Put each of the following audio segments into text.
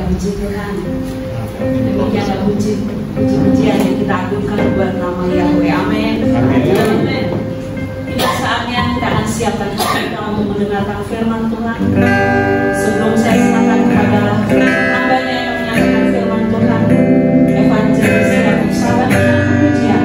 puji Tuhan. Demikianlah puji-pujian yang kita agungkan buat nama Yahweh. Amin. Amin. Inilah saatnya kita akan siapkan hati kita untuk mendengarkan firman Tuhan. Sebelum saya serahkan kepada hambanya yang menyampaikan firman Tuhan, evangelis dan sahabat dengan pujian.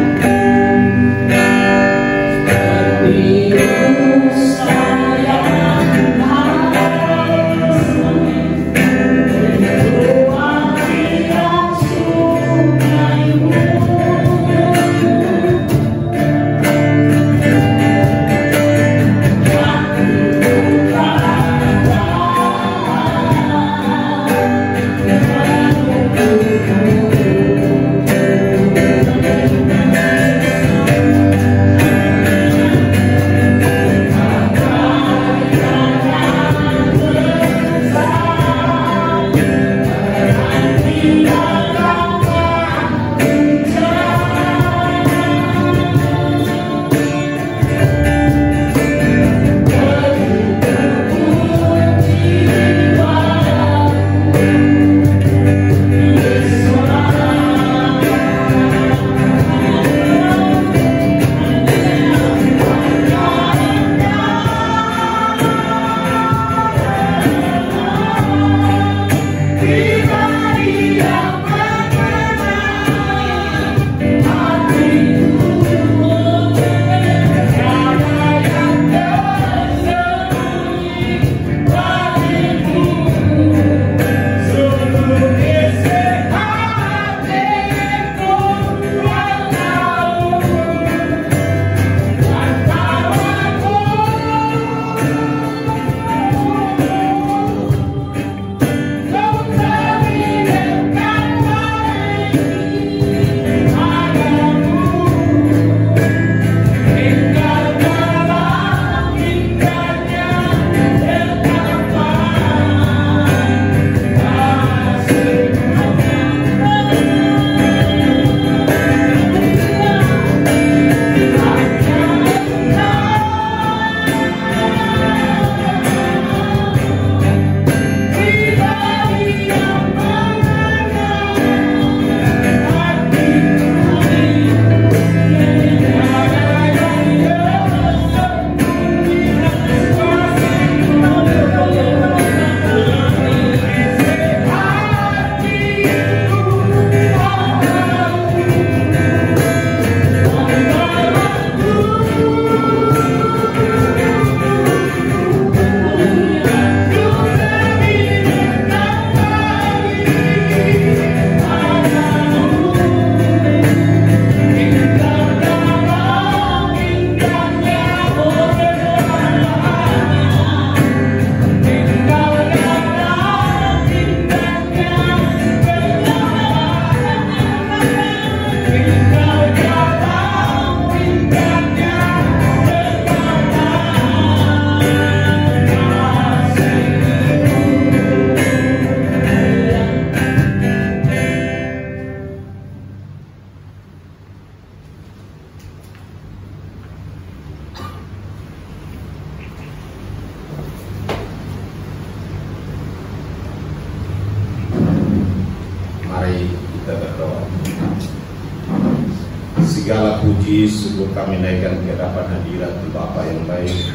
Segala puji syukur kami naikkan ke hadapan hadirat Bapa yang baik,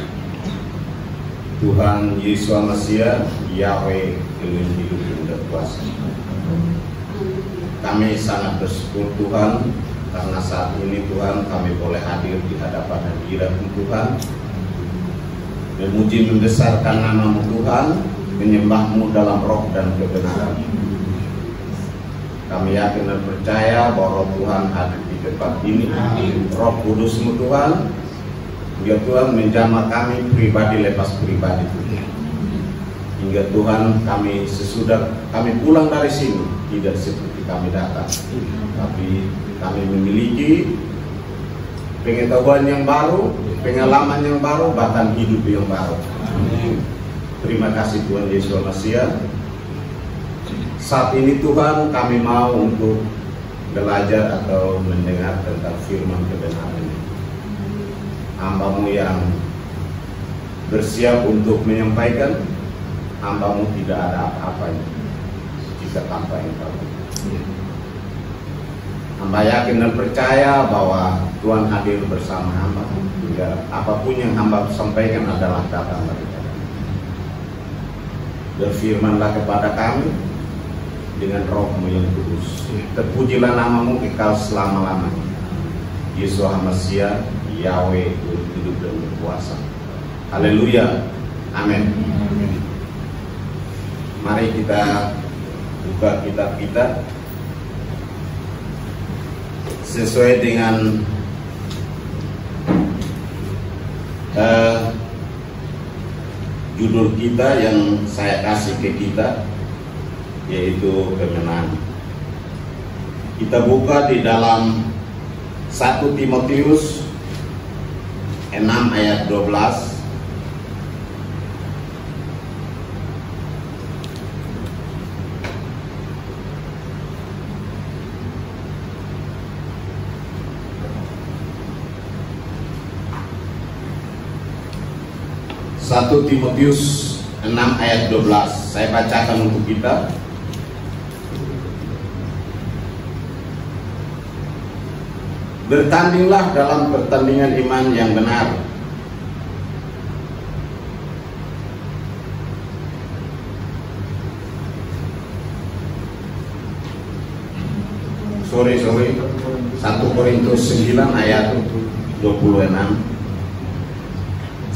Tuhan Yesus Mesias, Yahweh Elohim hidup yang berkuasa. Kami sangat bersyukur Tuhan karena saat ini Tuhan kami boleh hadir di hadapan hadirat Tuhan, memuji membesarkan nama-Mu Tuhan, menyembah-Mu dalam roh dan kebenaran. Kami yakin dan percaya bahwa Roh Tuhan hadir di tempat ini. Roh Kudus-Mu Tuhan, hingga Tuhan menjamah kami pribadi lepas pribadi Tuhan. Hingga Tuhan kami sesudah kami pulang dari sini tidak seperti kami datang, tapi kami memiliki pengetahuan yang baru, pengalaman yang baru, bahkan hidup yang baru. Terima kasih Tuhan Yesus Mesias. Saat ini Tuhan kami mau untuk belajar atau mendengar tentang firman kebenaran. Hamba-Mu yang bersiap untuk menyampaikan, hamba-Mu tidak ada apa-apanya. Jika bisa tanpa Engkau. Hamba yakin dan percaya bahwa Tuhan hadir bersama hamba, hingga apapun yang hamba sampaikan adalah datang dari Tuhan. Berfirmanlah kepada kami dengan Roh-Mu yang kudus. Terpujilah nama-Mu kekal selama-lamanya. Yeshua HaMashiach, Yahweh, hidup dan berkuasa. Haleluya. Amin. Mari kita buka kitab kita sesuai dengan judul kita yang saya kasih ke kita, yaitu kemenangan. Kita buka di dalam 1 Timotius 6 ayat 12. Satu Timotius 6 ayat 12. Saya bacakan untuk kita. Bertandinglah dalam pertandingan iman yang benar. Sorry 1 Korintus 9 ayat 26.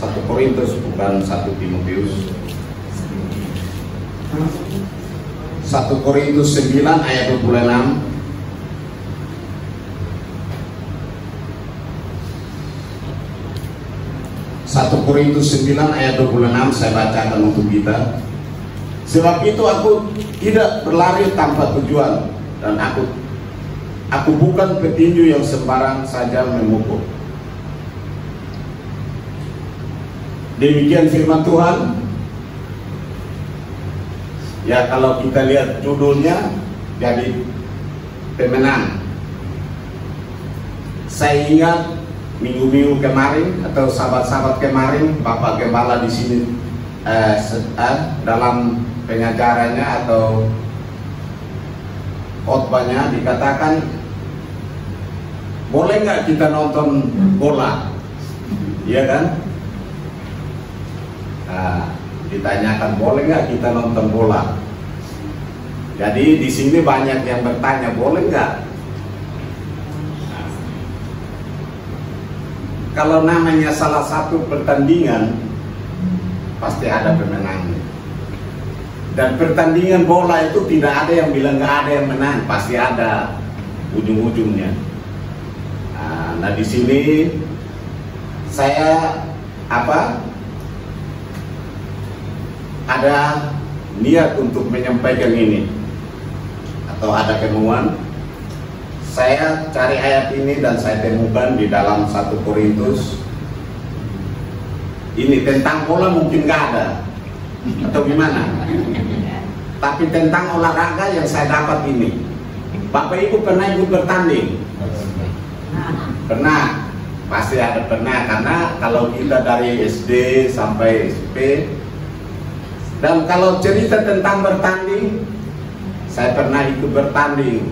1 Korintus bukan 1 Timotius. 1 Korintus 9 ayat 26. Satu Korintus 9 ayat 26 saya bacakan untuk kita. Sebab itu aku tidak berlari tanpa tujuan, dan aku bukan petinju yang sembarang saja memukul. Demikian firman Tuhan. Ya, kalau kita lihat judulnya jadi pemenang. Saya ingat minggu-minggu kemarin atau sahabat-sahabat kemarin, Bapak Gembala di sini dalam pengajarannya atau khotbahnya dikatakan, boleh nggak kita nonton bola? Iya kan? Ditanyakan boleh nggak kita nonton bola. Jadi di sini banyak yang bertanya boleh nggak. Kalau namanya salah satu pertandingan pasti ada pemenangnya. Dan pertandingan bola itu tidak ada yang bilang nggak ada yang menang, pasti ada ujung-ujungnya. Nah di sini saya ada niat untuk menyampaikan ini, atau ada kemauan. Saya cari ayat ini dan saya temukan di dalam 1 Korintus. Ini tentang bola mungkin nggak ada, atau gimana? Tapi tentang olahraga yang saya dapat ini. Bapak Ibu pernah ikut bertanding? Pernah, pasti ada pernah. Karena kalau kita dari SD sampai SMP, dan kalau cerita tentang bertanding, saya pernah ikut bertanding.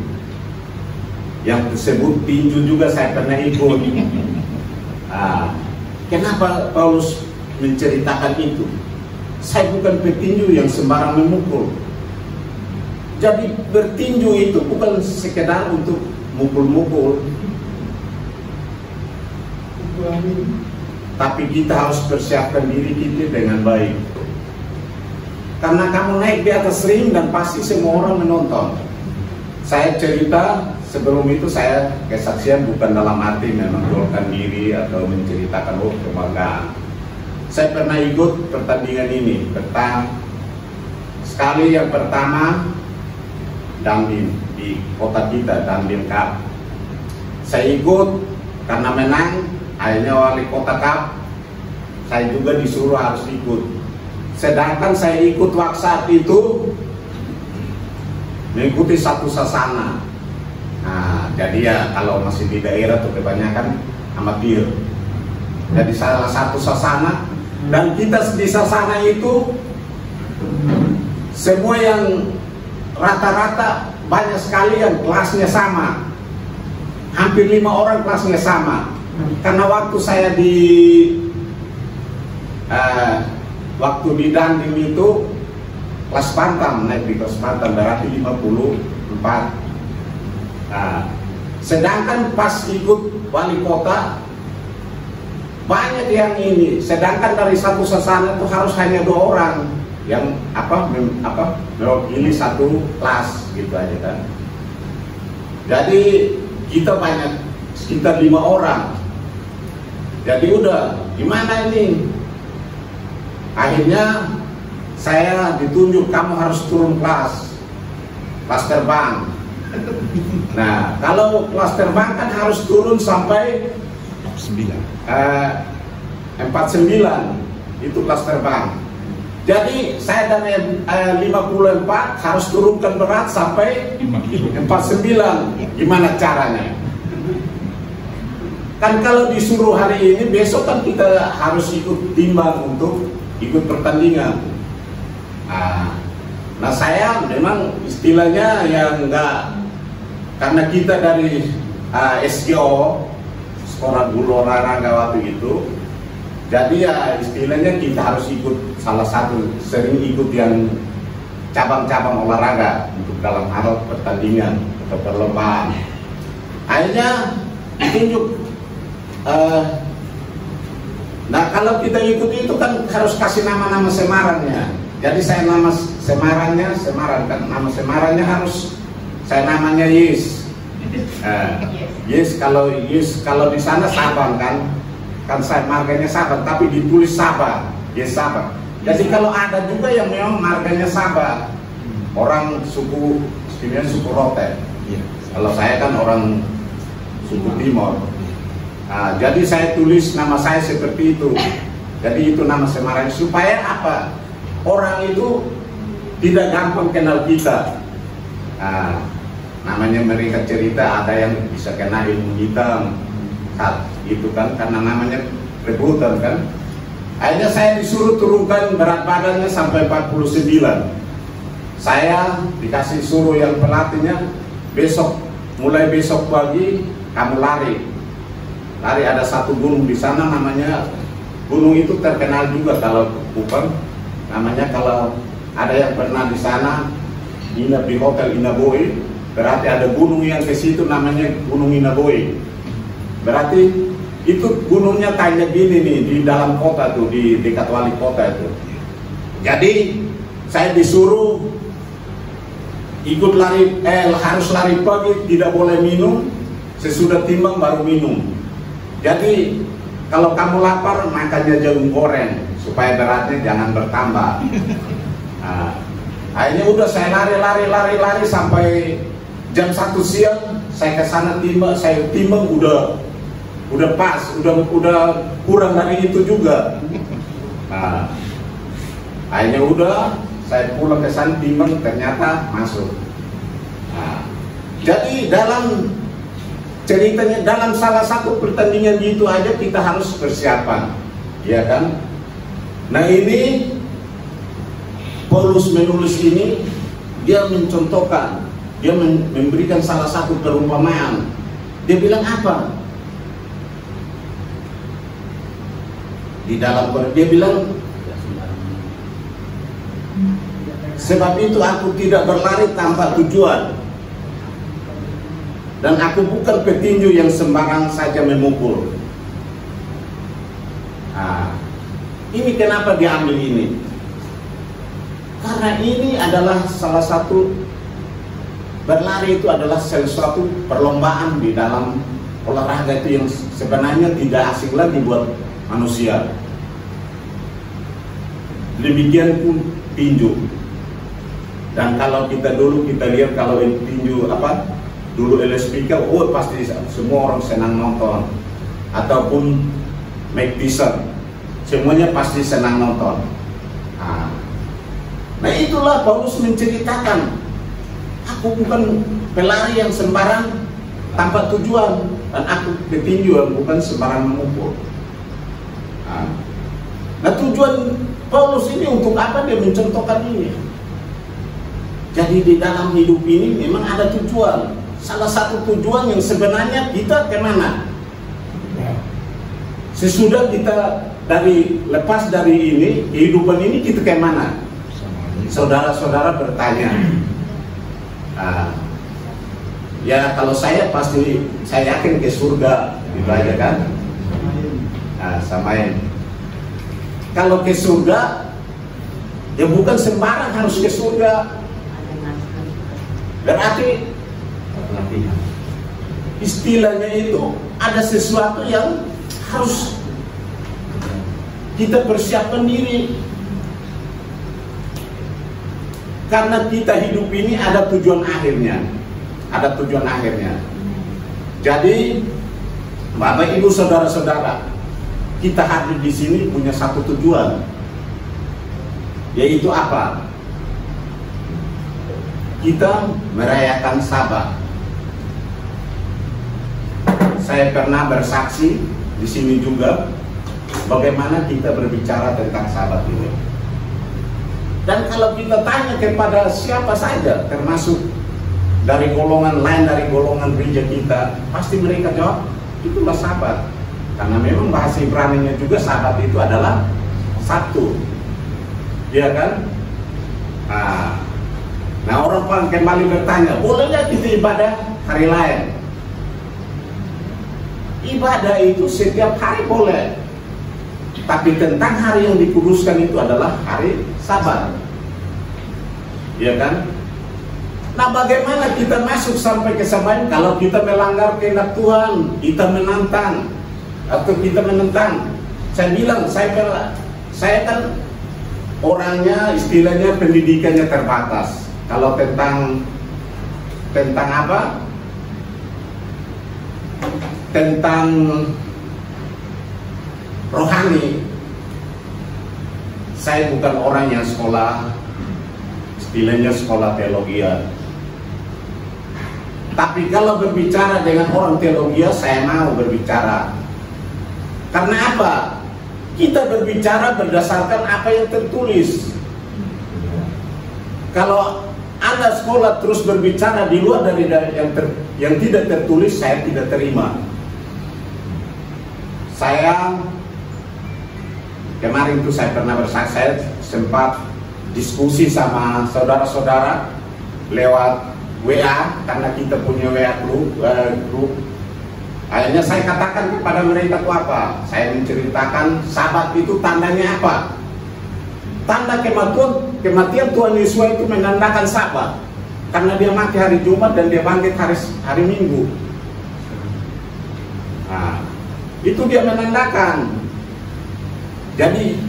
Yang disebut tinju juga saya pernah ikut. Kenapa Paulus menceritakan itu? Saya bukan petinju yang sembarang memukul. Jadi bertinju itu bukan sekedar untuk mukul-mukul, tapi kita harus persiapkan diri kita dengan baik. Karena kamu naik di atas ring dan pasti semua orang menonton. Saya cerita sebelum itu, saya kesaksian bukan dalam arti menonjolkan diri atau menceritakan kebanggaan. Saya pernah ikut pertandingan ini. Sekali yang pertama Damdim di kota kita, Damdim Cup. Saya ikut karena menang, akhirnya wali kota Cup. Saya juga disuruh harus ikut. Sedangkan saya ikut waktu saat itu mengikuti satu sasana. Nah, jadi ya kalau masih di daerah tuh kebanyakan amatir. Jadi salah satu sasana, dan kita di sasana itu semua yang rata-rata banyak sekali yang kelasnya sama, hampir 5 orang kelasnya sama. Karena waktu saya waktu di Dandim itu kelas Bantam, naik di kelas Bantam berarti 54. Nah, sedangkan pas ikut wali kota banyak yang ini, sedangkan dari satu sasana itu harus hanya 2 orang yang mewakili satu kelas gitu aja kan. Jadi kita banyak, sekitar 5 orang. Jadi udah gimana ini? Akhirnya saya ditunjuk, kamu harus turun kelas terbang. Nah, kalau kelas terbang kan harus turun sampai 49 itu kelas terbang. Jadi saya dan 54 harus turunkan berat sampai 49. Gimana caranya? Kan kalau disuruh hari ini, besok kan kita harus ikut timbang untuk ikut pertandingan. Nah saya memang istilahnya yang enggak, karena kita dari SGO, Sekolah Guru Olahraga waktu itu, jadi ya istilahnya kita harus ikut salah satu, sering ikut yang cabang-cabang olahraga untuk dalam hal pertandingan atau perlombaan. Akhirnya ditunjuk. Nah kalau kita ikut itu kan harus kasih nama-nama semarannya. Jadi saya nama semarannya kan, nama semarannya harus saya namanya Yes. Yes kalau di sana Sabang kan saya marganya Sabang, tapi ditulis Sabah, Yes Sabah. Jadi kalau ada juga yang memang marganya Sabah, orang suku istilahnya suku Rote. Kalau saya kan orang suku Timor. Nah, jadi saya tulis nama saya seperti itu. Jadi itu nama semaran supaya apa? Orang itu tidak gampang kenal kita. Nah, namanya mereka cerita ada yang bisa kena ilmu hitam, itu kan karena namanya rebutan kan. Akhirnya saya disuruh turunkan berat badannya sampai 49. Saya dikasih suruh yang pelatihnya, mulai besok pagi kamu lari ada satu gunung di sana, namanya gunung itu terkenal juga kalau bukan namanya, kalau ada yang pernah di sana nginep di Hotel Inaboe, berarti ada gunung yang ke situ namanya Gunung Inaboe. Berarti itu gunungnya kayak gini nih di dalam kota tuh, di dekat wali kota itu. Jadi saya disuruh ikut lari, harus lari pagi, tidak boleh minum, sesudah timbang baru minum. Jadi kalau kamu lapar makannya jagung goreng supaya beratnya jangan bertambah. Nah, akhirnya udah saya lari sampai jam 1 siang saya ke sana timbang udah pas, udah kurang dari itu juga. Nah, akhirnya udah saya pulang ke sana timbang ternyata masuk. Nah, jadi dalam ceritanya dalam salah satu pertandingan gitu aja kita harus persiapan, ya kan? Nah ini Paulus menulis ini, dia mencontohkan, dia memberikan salah satu perumpamaan. Dia bilang apa? Di dalam dia bilang, sebab itu aku tidak berlari tanpa tujuan, dan aku bukan petinju yang sembarang saja memukul. Nah, ini kenapa diambil ini? Karena ini adalah salah satu, berlari itu adalah salah satu perlombaan di dalam olahraga itu yang sebenarnya tidak asing lagi buat manusia. Demikian pun tinju. Dan kalau kita lihat kalau tinju dulu LSPK, pasti semua orang senang nonton, ataupun Mike Tyson, semuanya pasti senang nonton. Nah itulah Paulus menceritakan, aku bukan pelari yang sembarang tanpa tujuan, dan aku petinju yang bukan sembarang memukul. Nah tujuan Paulus ini untuk apa dia mencontohkan ini? Jadi di dalam hidup ini memang ada tujuan. Salah satu tujuan yang sebenarnya kita kemana? Sesudah kita lepas dari ini, kehidupan ini kita kemana? Saudara-saudara bertanya. Ya kalau saya pasti, saya yakin ke surga, gitu aja kan? Samain. Kalau ke surga, ya bukan sembarang harus ke surga. Berarti istilahnya itu ada sesuatu yang harus kita persiapkan diri. Karena kita hidup ini ada tujuan akhirnya. Ada tujuan akhirnya. Jadi Bapak Ibu Saudara-saudara, kita hadir di sini punya satu tujuan. Yaitu apa? Kita merayakan Sabat. Saya pernah bersaksi di sini juga bagaimana kita berbicara tentang Sabat ini. Dan kalau kita tanya kepada siapa saja, termasuk dari golongan lain, dari golongan gereja kita, pasti mereka jawab, itulah Sabat. Karena memang bahasa Ibrani-nya juga Sabat itu adalah Sabtu. Iya kan? Nah orang kembali bertanya, boleh nggak kita ibadah hari lain? Ibadah itu setiap hari boleh, tapi tentang hari yang dikuduskan itu adalah hari Sabat. Iya kan? Nah bagaimana kita masuk sampai ke Sabat kalau kita melanggar kehendak Tuhan, kita menantang atau kita menentang? Saya bilang, saya kan orangnya istilahnya pendidikannya terbatas. Kalau tentang apa? Tentang rohani, saya bukan orang yang sekolah, istilahnya sekolah teologi. Tapi kalau berbicara dengan orang teologi, saya mau berbicara. Karena apa? Kita berbicara berdasarkan apa yang tertulis. Kalau Anda sekolah terus berbicara di luar dari yang tidak tertulis, saya tidak terima. Saya kemarin itu saya pernah bersaksi, saya sempat diskusi sama saudara-saudara lewat WA, karena kita punya WA grup. Akhirnya saya katakan kepada mereka itu apa? Saya menceritakan Sabat itu tandanya apa? Tanda kematian Tuhan Yesus itu menandakan Sabat, karena dia mati hari Jumat dan dia bangkit hari Minggu. Nah, itu dia menandakan. Jadi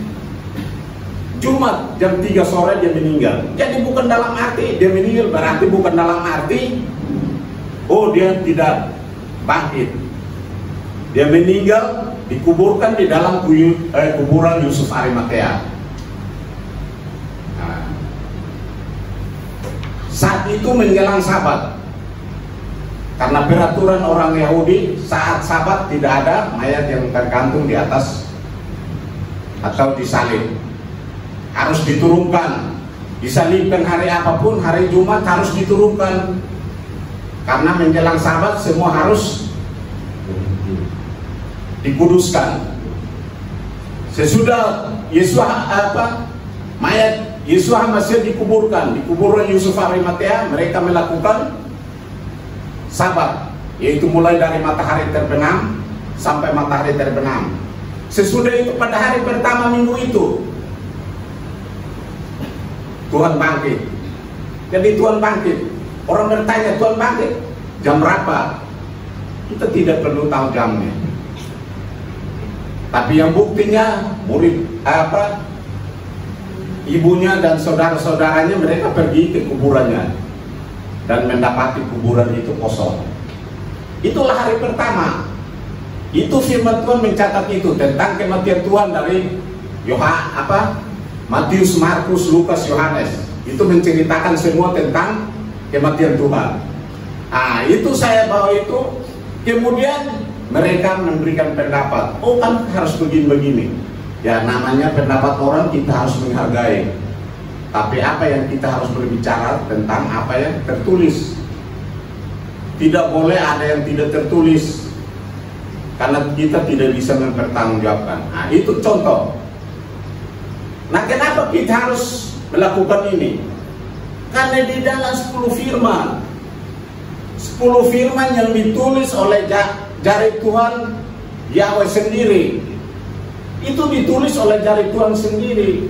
Jumat jam 3 sore dia meninggal. Jadi bukan dalam arti dia meninggal, berarti bukan dalam arti dia tidak bangkit. Dia meninggal, dikuburkan di dalam kuburan Yusuf Arimatea. Saat itu menjelang Sabat, karena peraturan orang Yahudi saat Sabat tidak ada mayat yang tergantung di atas atau disalib, harus diturunkan, disalibkan hari apapun, hari Jumat harus diturunkan, karena menjelang Sabat semua harus dikuduskan. Sesudah mayat Yesus masih dikuburkan di kuburan Yusuf Arimatea, mereka melakukan Sabat, yaitu mulai dari matahari terbenam sampai matahari terbenam. Sesudah itu pada hari pertama minggu itu Tuhan bangkit. Jadi Tuhan bangkit. Orang bertanya, Tuhan bangkit jam berapa? Kita tidak perlu tahu jamnya. Tapi yang buktinya ibunya dan saudara-saudaranya mereka pergi ke kuburannya dan mendapati kuburan itu kosong. Itulah hari pertama. Itu firman Tuhan mencatat itu tentang kematian Tuhan dari Matius, Markus, Lukas, Yohanes. Itu menceritakan semua tentang kematian Tuhan. Itu saya bawa itu. Kemudian mereka memberikan pendapat, kan harus begini-begini. Ya namanya pendapat orang, kita harus menghargai. Tapi apa yang kita harus berbicara tentang apa yang tertulis. Tidak boleh ada yang tidak tertulis, karena kita tidak bisa mempertanggungjawabkan. Nah, itu contoh. Nah, kenapa kita harus melakukan ini? Karena di dalam 10 firman, 10 firman yang ditulis oleh jari Tuhan Yahweh sendiri, itu ditulis oleh jari Tuhan sendiri,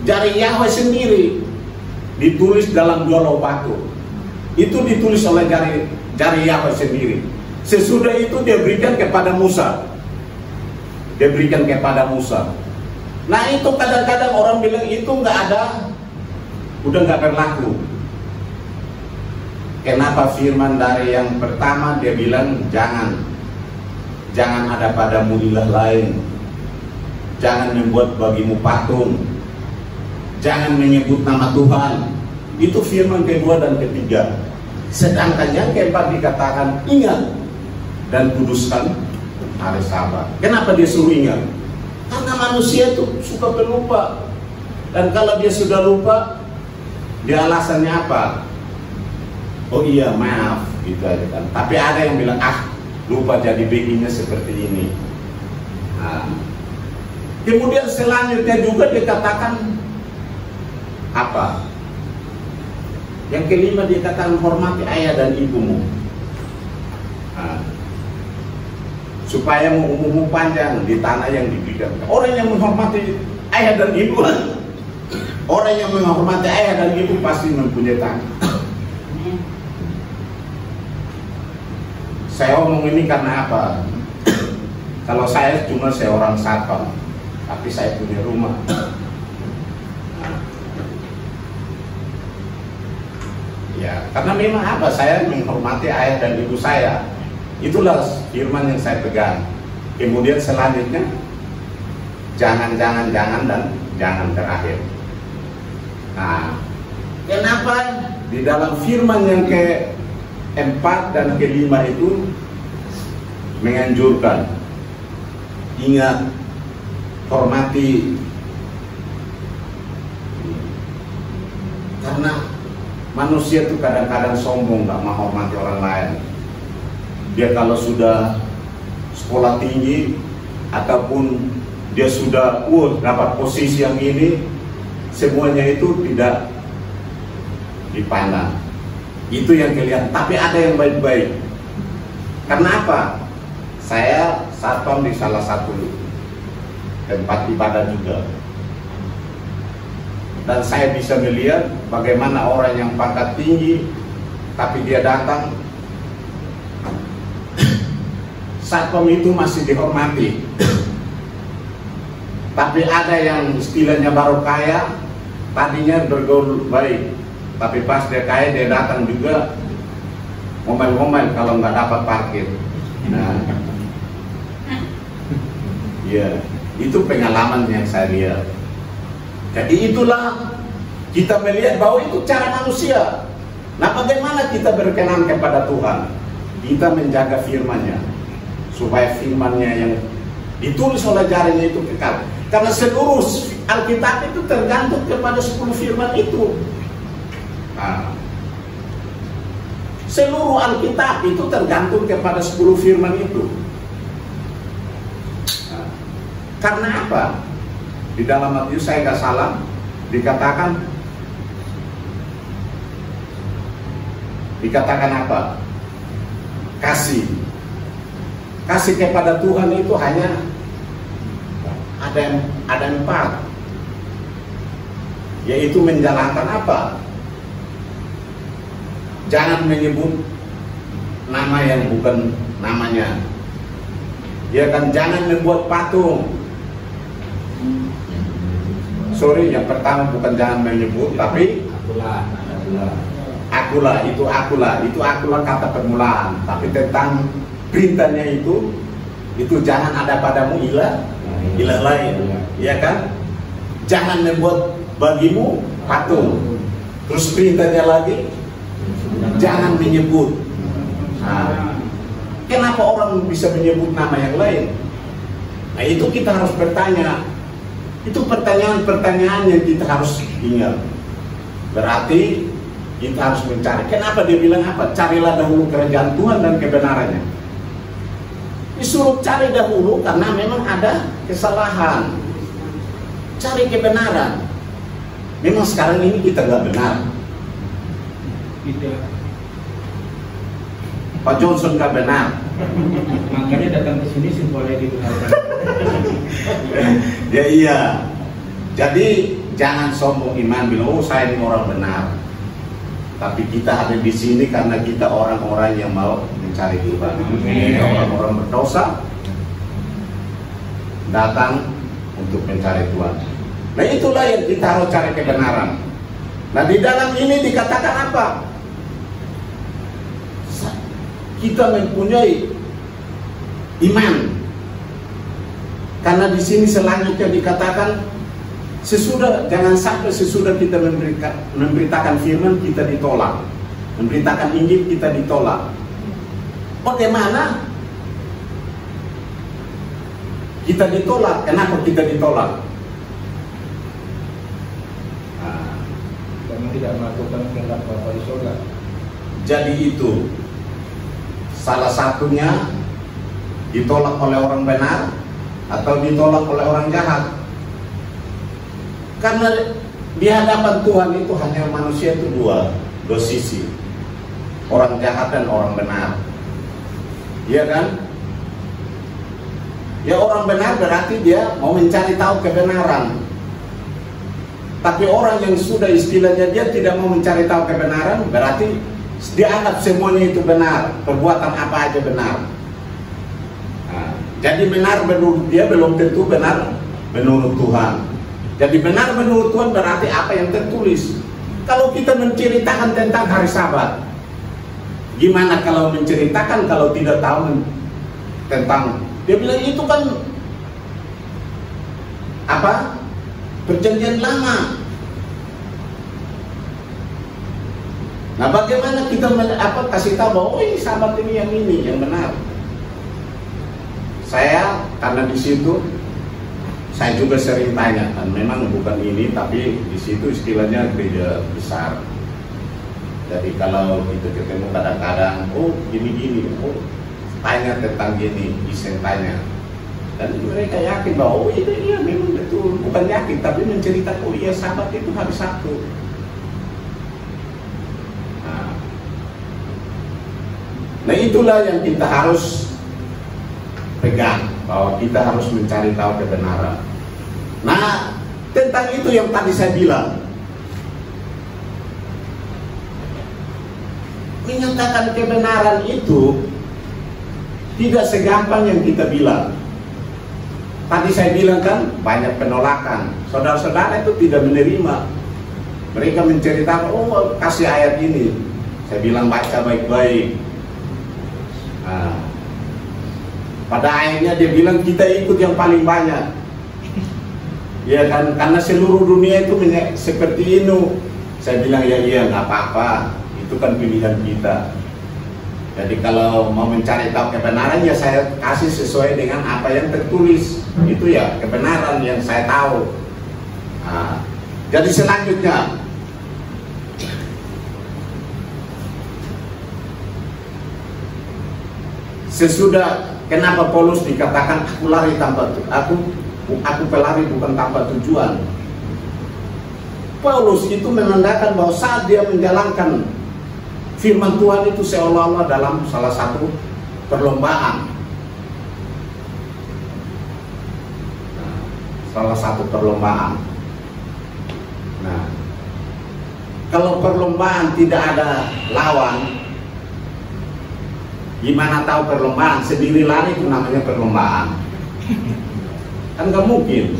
jari Yahweh sendiri, ditulis dalam dua loh batu. Itu ditulis oleh jari Yahweh sendiri. Sesudah itu dia berikan kepada Musa. Dia berikan kepada Musa. Nah, itu kadang-kadang orang bilang itu nggak ada, udah nggak berlaku. Kenapa firman dari yang pertama dia bilang jangan ada padamu ilah lain, jangan membuat bagimu patung, jangan menyebut nama Tuhan. Itu firman kedua dan ketiga. Sedangkan yang keempat dikatakan ingat dan kuduskan hari Sabat. Kenapa dia suruh ingat? Karena manusia itu suka pelupa. Dan kalau dia sudah lupa, dia alasannya apa? Oh iya, maaf, gitu aja kan. Tapi ada yang bilang, lupa jadi begini seperti ini. Nah, kemudian selanjutnya juga dikatakan apa? Yang kelima dikatakan hormati ayah dan ibumu. Nah, supaya umurmu panjang di tanah yang diberikan. Orang yang menghormati ayah dan ibu, orang yang menghormati ayah dan ibu pasti mempunyai tanah. Saya ngomong ini karena apa? Kalau saya cuma seorang satpam, tapi saya punya rumah. Ya, karena memang apa? Saya menghormati ayah dan ibu saya. Itulah firman yang saya pegang. Kemudian selanjutnya jangan dan jangan terakhir. Nah, kenapa di dalam firman yang keempat dan kelima itu menganjurkan ingat, hormati, karena manusia itu kadang-kadang sombong, nggak menghormati orang lain. Dia kalau sudah sekolah tinggi ataupun dia sudah dapat posisi yang ini, semuanya itu tidak dipandang. Itu yang kelihatan. Tapi ada yang baik-baik. Karena apa? Saya satpam di salah satu tempat ibadah juga. Dan saya bisa melihat bagaimana orang yang pangkat tinggi, tapi dia datang, satpam itu masih dihormati. Tapi ada yang istilahnya baru kaya, tadinya bergaul baik, tapi pas dia kaya dia datang juga ngomel-ngomel kalau nggak dapat parkir. Nah, ya, itu pengalaman yang saya lihat. Jadi itulah kita melihat bahwa itu cara manusia. Nah, bagaimana kita berkenan kepada Tuhan? Kita menjaga firman-Nya, supaya firman-Nya yang ditulis oleh jarinya itu kekal. Karena seluruh Alkitab itu tergantung kepada 10 firman itu. Nah, seluruh Alkitab itu tergantung kepada 10 firman itu. Nah, karena apa? Di dalam Matius, saya nggak salah, dikatakan apa? Kasih kepada Tuhan itu hanya ada 4, yaitu menjalankan apa? Jangan menyebut nama yang bukan namanya. Ya kan, jangan membuat patung. Sorry, yang pertama bukan jangan menyebut, tapi akulah kata permulaan. Tapi tentang perintahnya itu jangan ada padamu ilah lain, ya kan? Jangan membuat bagimu patung. Terus perintahnya lagi, jangan menyebut. Nah, kenapa orang bisa menyebut nama yang lain? Nah, itu kita harus bertanya. Itu pertanyaan-pertanyaan yang kita harus ingat. Berarti kita harus mencari. Kenapa dia bilang apa? Carilah dahulu kerajaan Tuhan dan kebenarannya. Disuruh cari dahulu karena memang ada kesalahan. Cari kebenaran. Memang sekarang ini kita nggak benar. Tidak. Pak Johnson nggak benar. Makanya datang ke sini supaya dibenarkan. Ya iya. Jadi jangan sombong iman bilang oh saya ini orang benar. Tapi kita ada di sini karena kita orang-orang yang mau mencari Tuhan. Kita orang-orang berdosa datang untuk mencari Tuhan. Nah itulah yang kita harus cari kebenaran. Nah di dalam ini dikatakan apa? Kita mempunyai iman. Karena di sini selanjutnya dikatakan jangan sampai sesudah kita memberitakan firman kita ditolak, memberitakan Injil kita ditolak. Bagaimana kita ditolak? Kenapa kita ditolak? Karena tidak melakukan kehendak Bapa di surga. Jadi itu salah satunya ditolak oleh orang benar atau ditolak oleh orang jahat. Karena di hadapan Tuhan itu hanya manusia itu dua sisi, orang jahat dan orang benar. Iya kan? Ya orang benar berarti dia mau mencari tahu kebenaran. Tapi orang yang sudah istilahnya dia tidak mau mencari tahu kebenaran, berarti dianggap semuanya itu benar, perbuatan apa aja benar. Nah, jadi benar menurut dia belum tentu benar menurut Tuhan. Jadi benar menurut Tuhan berarti apa yang tertulis. Kalau kita menceritakan tentang hari Sabat, gimana kalau menceritakan kalau tidak tahu tentang, dia bilang itu kan apa? Perjanjian lama. Nah bagaimana kita kasih tahu bahwa oh ini Sabat ini yang benar. Saya karena di situ saya juga sering tanya, dan memang bukan ini, tapi di situ istilahnya gereja besar. Jadi kalau kita ketemu kadang-kadang, oh gini-gini, oh tanya tentang gini, bisa tanya. Dan mereka yakin bahwa oh itu iya memang betul, bukan yakin, tapi menceritakan oh iya Sabat itu hari Sabtu. Nah itulah yang kita harus pegang, bahwa kita harus mencari tahu kebenaran. Nah, tentang itu yang tadi saya bilang, menyatakan kebenaran itu tidak segampang yang kita bilang. Tadi saya bilang kan banyak penolakan. Saudara-saudara itu tidak menerima. Mereka menceritakan, oh kasih ayat ini. Saya bilang baca baik-baik. Nah, pada akhirnya dia bilang kita ikut yang paling banyak. Ya kan, karena seluruh dunia itu seperti ini. Saya bilang ya iya nggak apa-apa, itu kan pilihan kita. Jadi kalau mau mencari tahu kebenaran ya saya kasih sesuai dengan apa yang tertulis. Itu ya kebenaran yang saya tahu. Nah, jadi selanjutnya sesudah kenapa Paulus dikatakan aku lari tanpa aku pelari bukan tanpa tujuan. Paulus itu menandakan bahwa saat dia menjalankan firman Tuhan itu seolah-olah dalam salah satu perlombaan. Salah satu perlombaan. Nah, kalau perlombaan tidak ada lawan, gimana tahu perlombaan? Sendiri lari itu namanya perlombaan. Kan gak mungkin.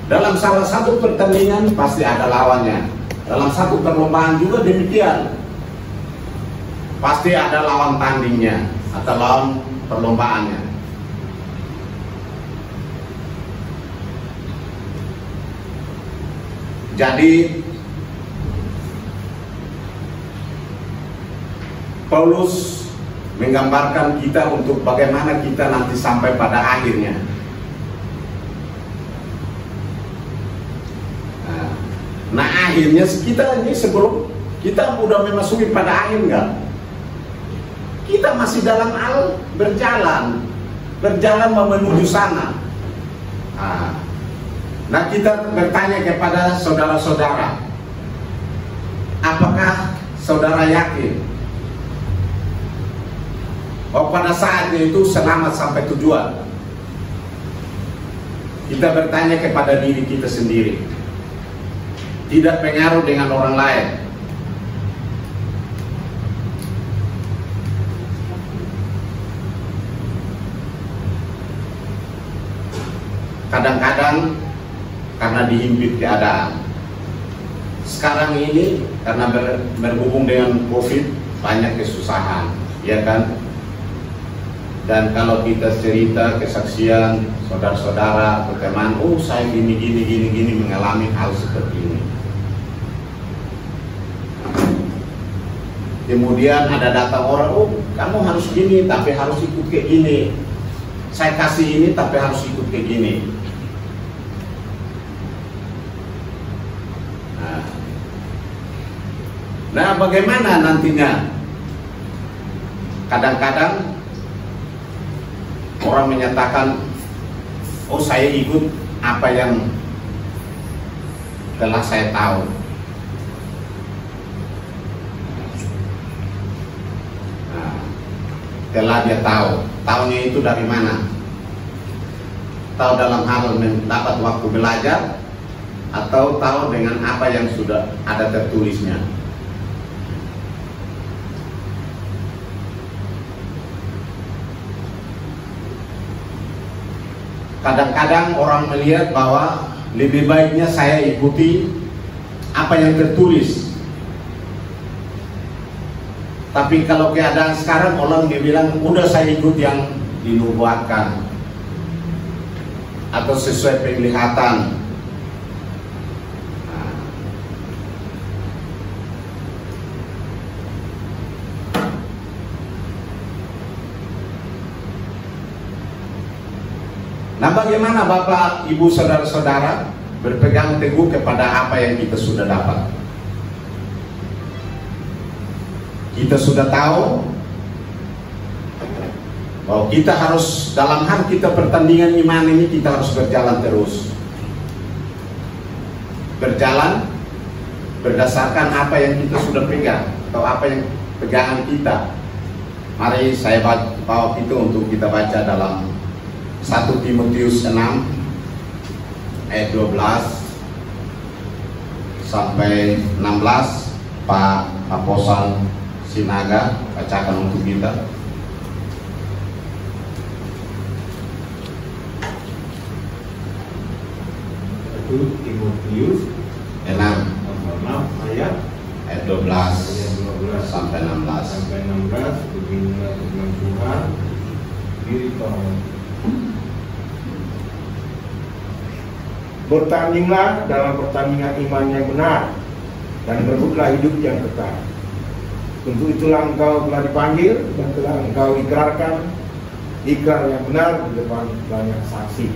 Dalam salah satu pertandingan pasti ada lawannya. Dalam satu perlombaan juga demikian. Pasti ada lawan tandingnya atau lawan perlombaannya. Jadi Paulus menggambarkan kita untuk bagaimana kita nanti sampai pada akhirnya. akhirnya kita ini sebelum kita udah memasuki pada akhir enggak? Kita masih dalam hal berjalan menuju sana. Nah kita bertanya kepada saudara-saudara, apakah saudara yakin bahwa pada saatnya itu selamat sampai tujuan? Kita bertanya kepada diri kita sendiri, tidak pengaruh dengan orang lain. Kadang-kadang karena dihimpit keadaan. Sekarang ini karena berhubung dengan COVID banyak kesusahan, ya kan? Dan kalau kita cerita kesaksian saudara-saudara atau teman, oh saya gini mengalami hal seperti ini. Kemudian ada datang orang, oh kamu harus gini tapi harus ikut kayak gini. Saya kasih ini tapi harus ikut kayak gini. Nah, bagaimana nantinya? Kadang-kadang orang menyatakan, oh saya ikut apa yang telah saya tahu. Nah, telah dia tahu. Tahunya itu dari mana? Tahu dalam hal mendapat waktu belajar, atau tahu dengan apa yang sudah ada tertulisnya? Kadang-kadang orang melihat bahwa lebih baiknya saya ikuti apa yang tertulis. Tapi kalau keadaan sekarang orang dia bilang udah saya ikut yang dinubuatkan atau sesuai penglihatan. Nah, bagaimana Bapak, Ibu, Saudara-saudara berpegang teguh kepada apa yang kita sudah dapat? Kita sudah tahu bahwa kita harus dalam hal kita pertandingan iman ini kita harus berjalan terus. Berjalan berdasarkan apa yang kita sudah pegang atau apa yang pegangan kita. Mari saya bawa itu untuk kita baca dalam 1 Timotius 6 ayat 12 sampai 16. Pak Aposal Sinaga bacakan untuk kita. 1 Timotius 6 ayat 12 sampai 16. Beginilah firman Tuhan, diri kamu. Bertandinglah dalam pertandingan iman yang benar dan berebutlah hidup yang kekal. Untuk itulah engkau telah dipanggil dan telah engkau ikrarkan ikrar yang benar di depan banyak saksi.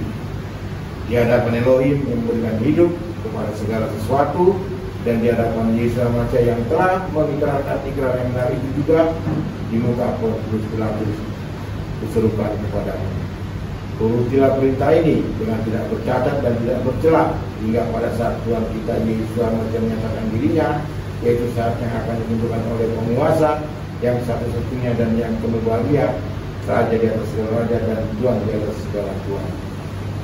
Di hadapan Elohim yang memberikan hidup kepada segala sesuatu, dan di hadapan Yesus Maha yang telah mengikrarkan ikrar yang benar itu juga di muka Pontius Pilatus diserukan kepadamu. Urutilah perintah ini dengan tidak bercacat dan tidak bercela hingga pada saat Tuhan kita Yesus menyatakan dirinya, yaitu saat yang akan ditentukan oleh penguasa yang satu-satunya dan yang penuh bahagia, Raja di atas segala raja dan Tuhan di atas segala Tuhan.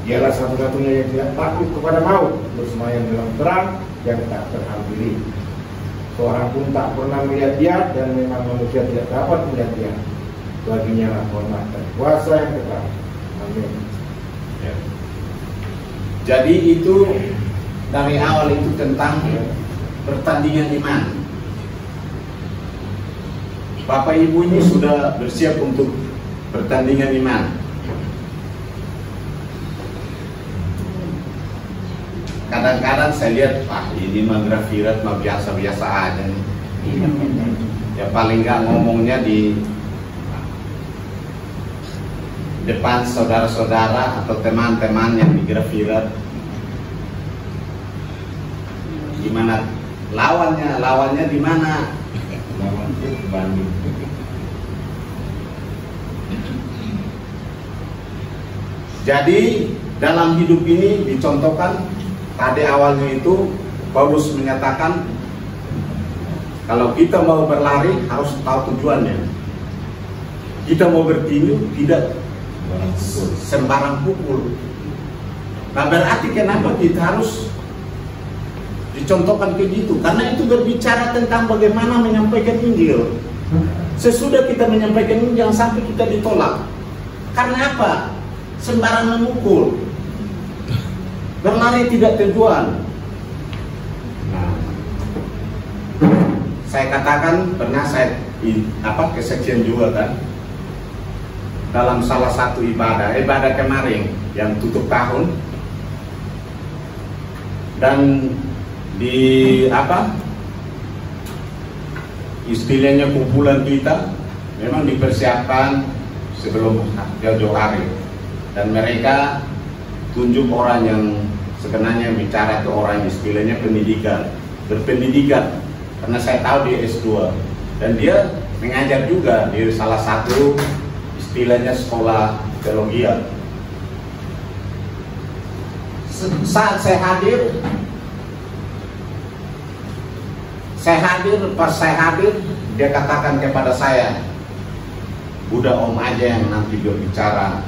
Dialah satu-satunya yang tidak takut kepada maut, bersemayam dalam terang yang tak terhampiri. Seorang pun tak pernah melihat dia, dan memang manusia tidak dapat melihat dia. Baginya lah hormat dan kuasa yang kekal. Amin. Ya. Jadi itu dari awal itu tentang pertandingan iman. Bapak Ibu ini sudah bersiap untuk pertandingan iman. Kadang-kadang saya lihat, ini mah grafirat mah biasa-biasa aja nih. Ya paling nggak ngomongnya di depan saudara-saudara atau teman-teman yang di grafirat. Gimana lawannya di mana? Lawan itu Bandung. Jadi dalam hidup ini dicontohkan tadi awalnya itu Paulus menyatakan kalau kita mau berlari harus tahu tujuannya. Kita mau bertinju tidak sembarang pukul. Nah berarti kenapa kita harus dicontohkan kayak gitu? Karena itu berbicara tentang bagaimana menyampaikan Injil. Sesudah kita menyampaikan Injil jangan sampai kita ditolak. Karena apa? Sembarang memukul. Berlari tidak tujuan. Nah, saya katakan pernah saya kesaksian juga kan dalam salah satu ibadah kemarin yang tutup tahun, dan di istilahnya kumpulan kita memang dipersiapkan sebelum jauh-jauh hari, dan mereka tunjuk orang yang sebenarnya bicara ke orang istilahnya berpendidikan, karena saya tahu dia S2 dan dia mengajar juga di salah satu istilahnya sekolah teologi. Saat saya hadir, pas saya hadir, dia katakan kepada saya, udah om aja yang nanti berbicara.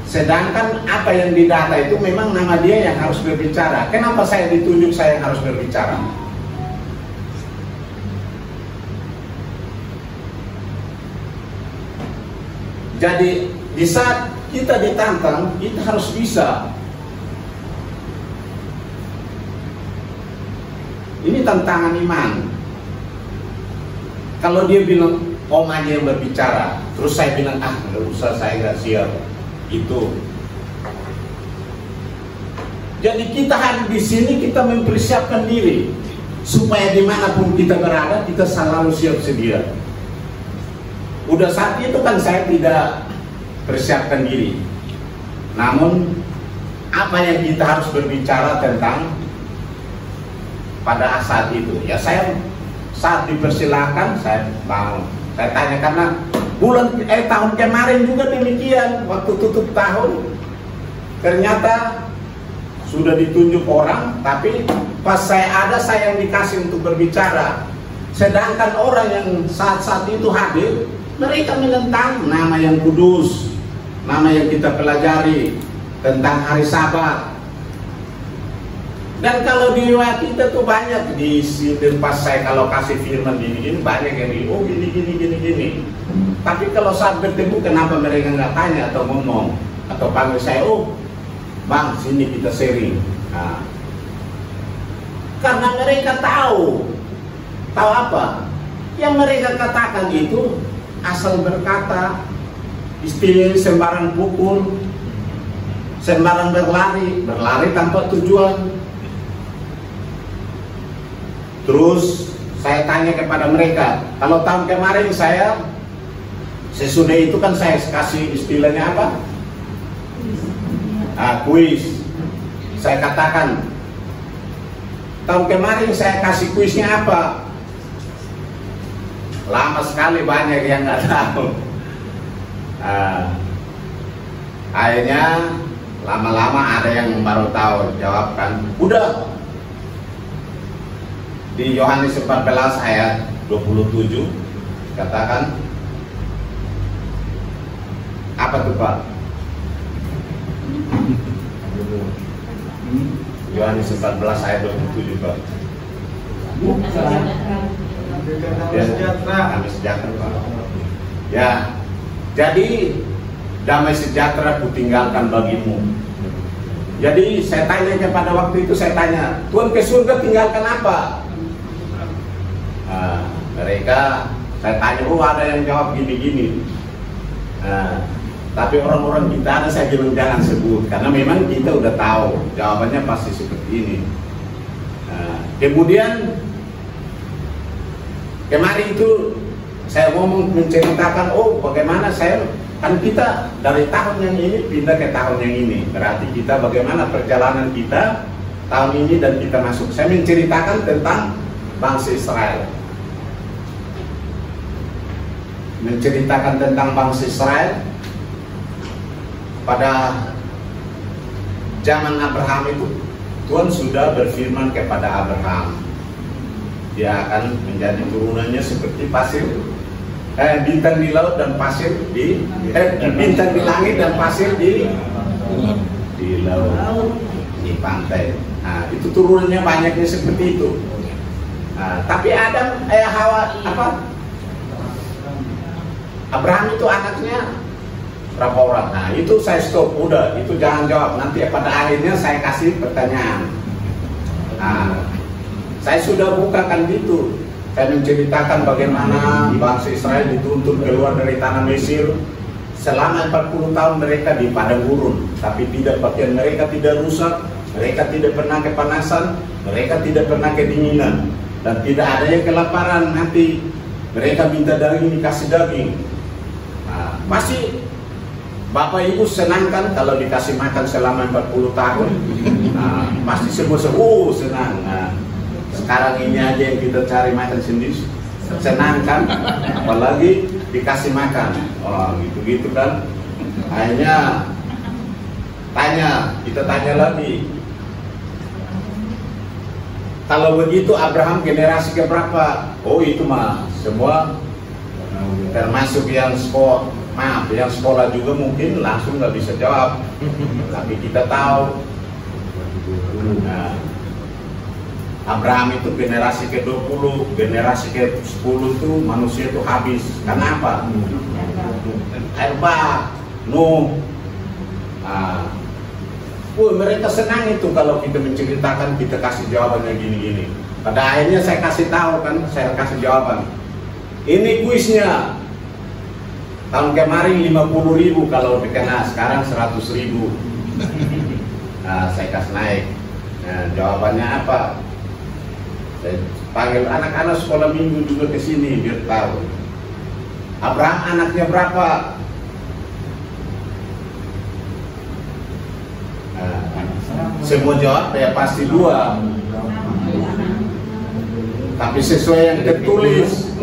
Sedangkan apa yang didata itu memang nama dia yang harus berbicara. Kenapa saya ditunjuk saya yang harus berbicara? Jadi di saat kita ditantang, kita harus bisa. Ini tantangan iman. Kalau dia bilang om aja yang berbicara, terus saya bilang nggak usah, saya nggak siap. Itu. Jadi kita hadir di sini, kita mempersiapkan diri supaya dimanapun kita berada kita selalu siap sedia. Udah saat itu kan saya tidak persiapkan diri. Namun apa yang kita harus berbicara tentang pada saat itu? Ya saya saat dipersilakan saya mau. Saya tanya karena tahun kemarin juga demikian, waktu tutup tahun ternyata sudah ditunjuk orang, tapi pas saya yang dikasih untuk berbicara, sedangkan orang yang saat itu hadir, mereka menentang nama yang kudus, nama yang kita pelajari tentang hari Sabat. Dan kalau di riwayat kita tuh banyak di sini, pas saya kalau kasih firman gini banyak yang gini. Tapi kalau saat bertemu kenapa mereka nggak tanya atau ngomong atau panggil saya, bang sini kita sharing. Nah, karena mereka tahu apa yang mereka katakan itu asal berkata, istilahnya sembarang pukul, sembarang berlari tanpa tujuan. Terus saya tanya kepada mereka, kalau tahun kemarin saya sesudah itu kan saya kasih istilahnya apa? Kuis. Saya katakan, tahun kemarin saya kasih kuisnya apa? Lama sekali banyak yang nggak tahu. Akhirnya lama-lama ada yang baru tahu, jawabkan, udah. Di Yohanes 14 ayat 27 katakan apa tuh Pak? Yohanes 14 ayat 27 Pak. Damai sejahtera Pak. Ya, jadi damai sejahtera kutinggalkan bagimu. Jadi saya tanya kepada waktu itu, saya tanya, Tuhan ke surga tinggalkan apa? Mereka, saya tanya, ada yang jawab gini-gini. Tapi orang-orang kita ada saya bilang jangan sebut, karena memang kita udah tahu jawabannya pasti seperti ini. Kemudian kemarin itu saya ngomong menceritakan, bagaimana kan kita dari tahun yang ini pindah ke tahun yang ini, berarti kita bagaimana perjalanan kita tahun ini dan kita masuk. Saya menceritakan tentang bangsa Israel. Menceritakan tentang bangsa Israel pada zaman Abraham itu. Tuhan sudah berfirman kepada Abraham, dia akan menjadi turunannya seperti pasir, bintang di laut dan pasir di bintang di langit dan pasir di laut, di pantai. Nah, itu turunannya banyaknya seperti itu. Nah, tapi Adam, Hawa, Abraham itu anaknya berapa orang? Nah, itu saya stop, udah, itu jangan jawab. Nanti pada akhirnya saya kasih pertanyaan. Nah, saya sudah bukakan itu. Saya menceritakan bagaimana bangsa Israel dituntut keluar dari tanah Mesir. Selama 40 tahun mereka di padang gurun, tapi tidak, pakaian mereka tidak rusak, mereka tidak pernah kepanasan, mereka tidak pernah kedinginan, dan tidak ada yang kelaparan. Nanti mereka minta daging, dikasih daging. Nah, masih Bapak Ibu senang kan kalau dikasih makan selama 40 tahun? Nah, pasti semua senang. Nah, sekarang ini aja yang kita cari makan sendiri, senang kan? Apalagi dikasih makan. Oh, gitu-gitu kan? Akhirnya kita tanya lagi. Kalau begitu Abraham generasi keberapa? Oh, itu mah semua termasuk yang sekolah. Maaf, yang sekolah juga mungkin langsung nggak bisa jawab, tapi kita tahu. Nah, Abraham itu generasi ke-20, generasi ke-10 itu manusia itu habis. Karena apa? Air bah, Nuh. Nah, mereka senang itu kalau kita menceritakan, kita kasih jawabannya gini-gini. Pada akhirnya saya kasih tahu kan, saya kasih jawaban. Ini kuisnya. Tahun kemarin 50.000 kalau dikena, sekarang 100.000. Nah, saya kasih naik. Nah, jawabannya apa? Saya panggil anak-anak sekolah minggu juga ke sini biar tahu. Abraham anaknya berapa? Nah, semua jawab ya pasti 2. Tapi sesuai yang tertulis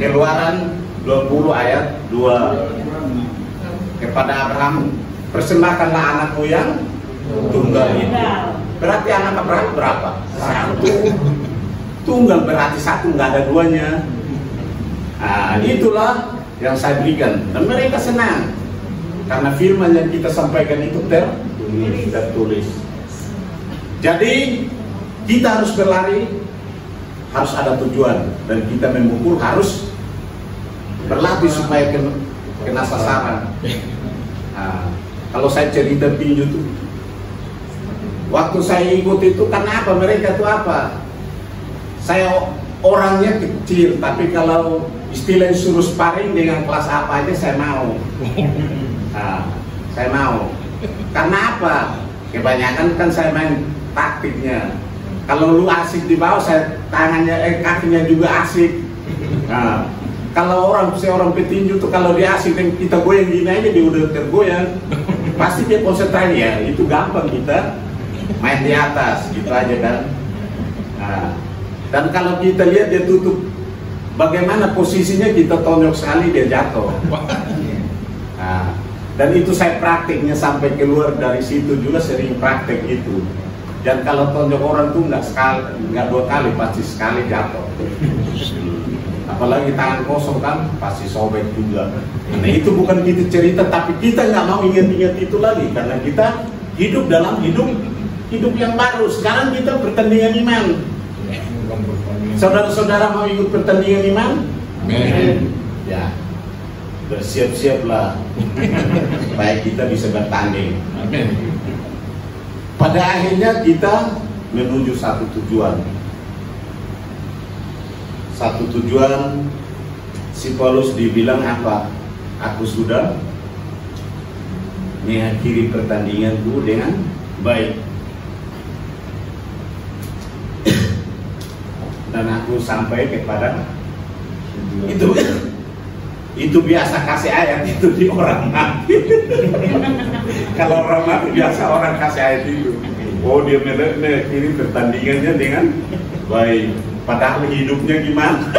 Keluaran 20 ayat 2. Kepada Abraham, persembahkanlah anakmu yang tunggal itu. Berarti anak Abraham berapa? 1. Tunggal berarti 1, nggak ada 2-nya. Nah, itulah yang saya berikan. Dan mereka senang. Karena firman yang kita sampaikan itu tertulis. Jadi, kita harus berlari, harus ada tujuan. Dan kita memukul harus berlatih supaya kena sasaran. Nah, kalau saya cerita tinju tuh, waktu saya ikut itu, karena apa? Mereka tuh apa? Saya orangnya kecil, tapi kalau istilahnya suruh sparring dengan kelas apa aja saya mau. Nah, saya mau. Karena apa? Kebanyakan kan saya main taktiknya. Kalau lu asik di bawah, saya kakinya juga asik. Nah, kalau seorang petinju tuh kalau dia asik dan kita goyang gini aja dia udah tergoyang, pasti dia konsentrasi ya. Itu gampang kita main di atas gitu aja kan. Nah, dan kalau kita lihat dia tutup, bagaimana posisinya, kita tonjok sekali dia jatuh. Nah, dan itu saya praktiknya sampai keluar dari situ juga sering praktek itu. Dan kalau tonjok orang tuh nggak 2 kali, pasti sekali jatuh. Apalagi tangan kosong kan pasti sobek juga. Nah, itu bukan kita cerita, tapi kita nggak mau ingat-ingat itu lagi karena kita hidup dalam hidup yang baru. Sekarang kita pertandingan iman. Saudara-saudara mau ikut pertandingan iman? Ya, bersiap-siaplah supaya kita bisa bertanding. Pada akhirnya kita menuju satu tujuan. Satu tujuan, si Paulus dibilang apa? Aku sudah mengakhiri pertandinganku dengan baik. Dan aku sampai kepada itu biasa kasih ayat itu di orang mati. Kalau orang mati biasa orang kasih ayat itu. Oh, dia ini pertandingannya dengan baik. Padahal hidupnya gimana?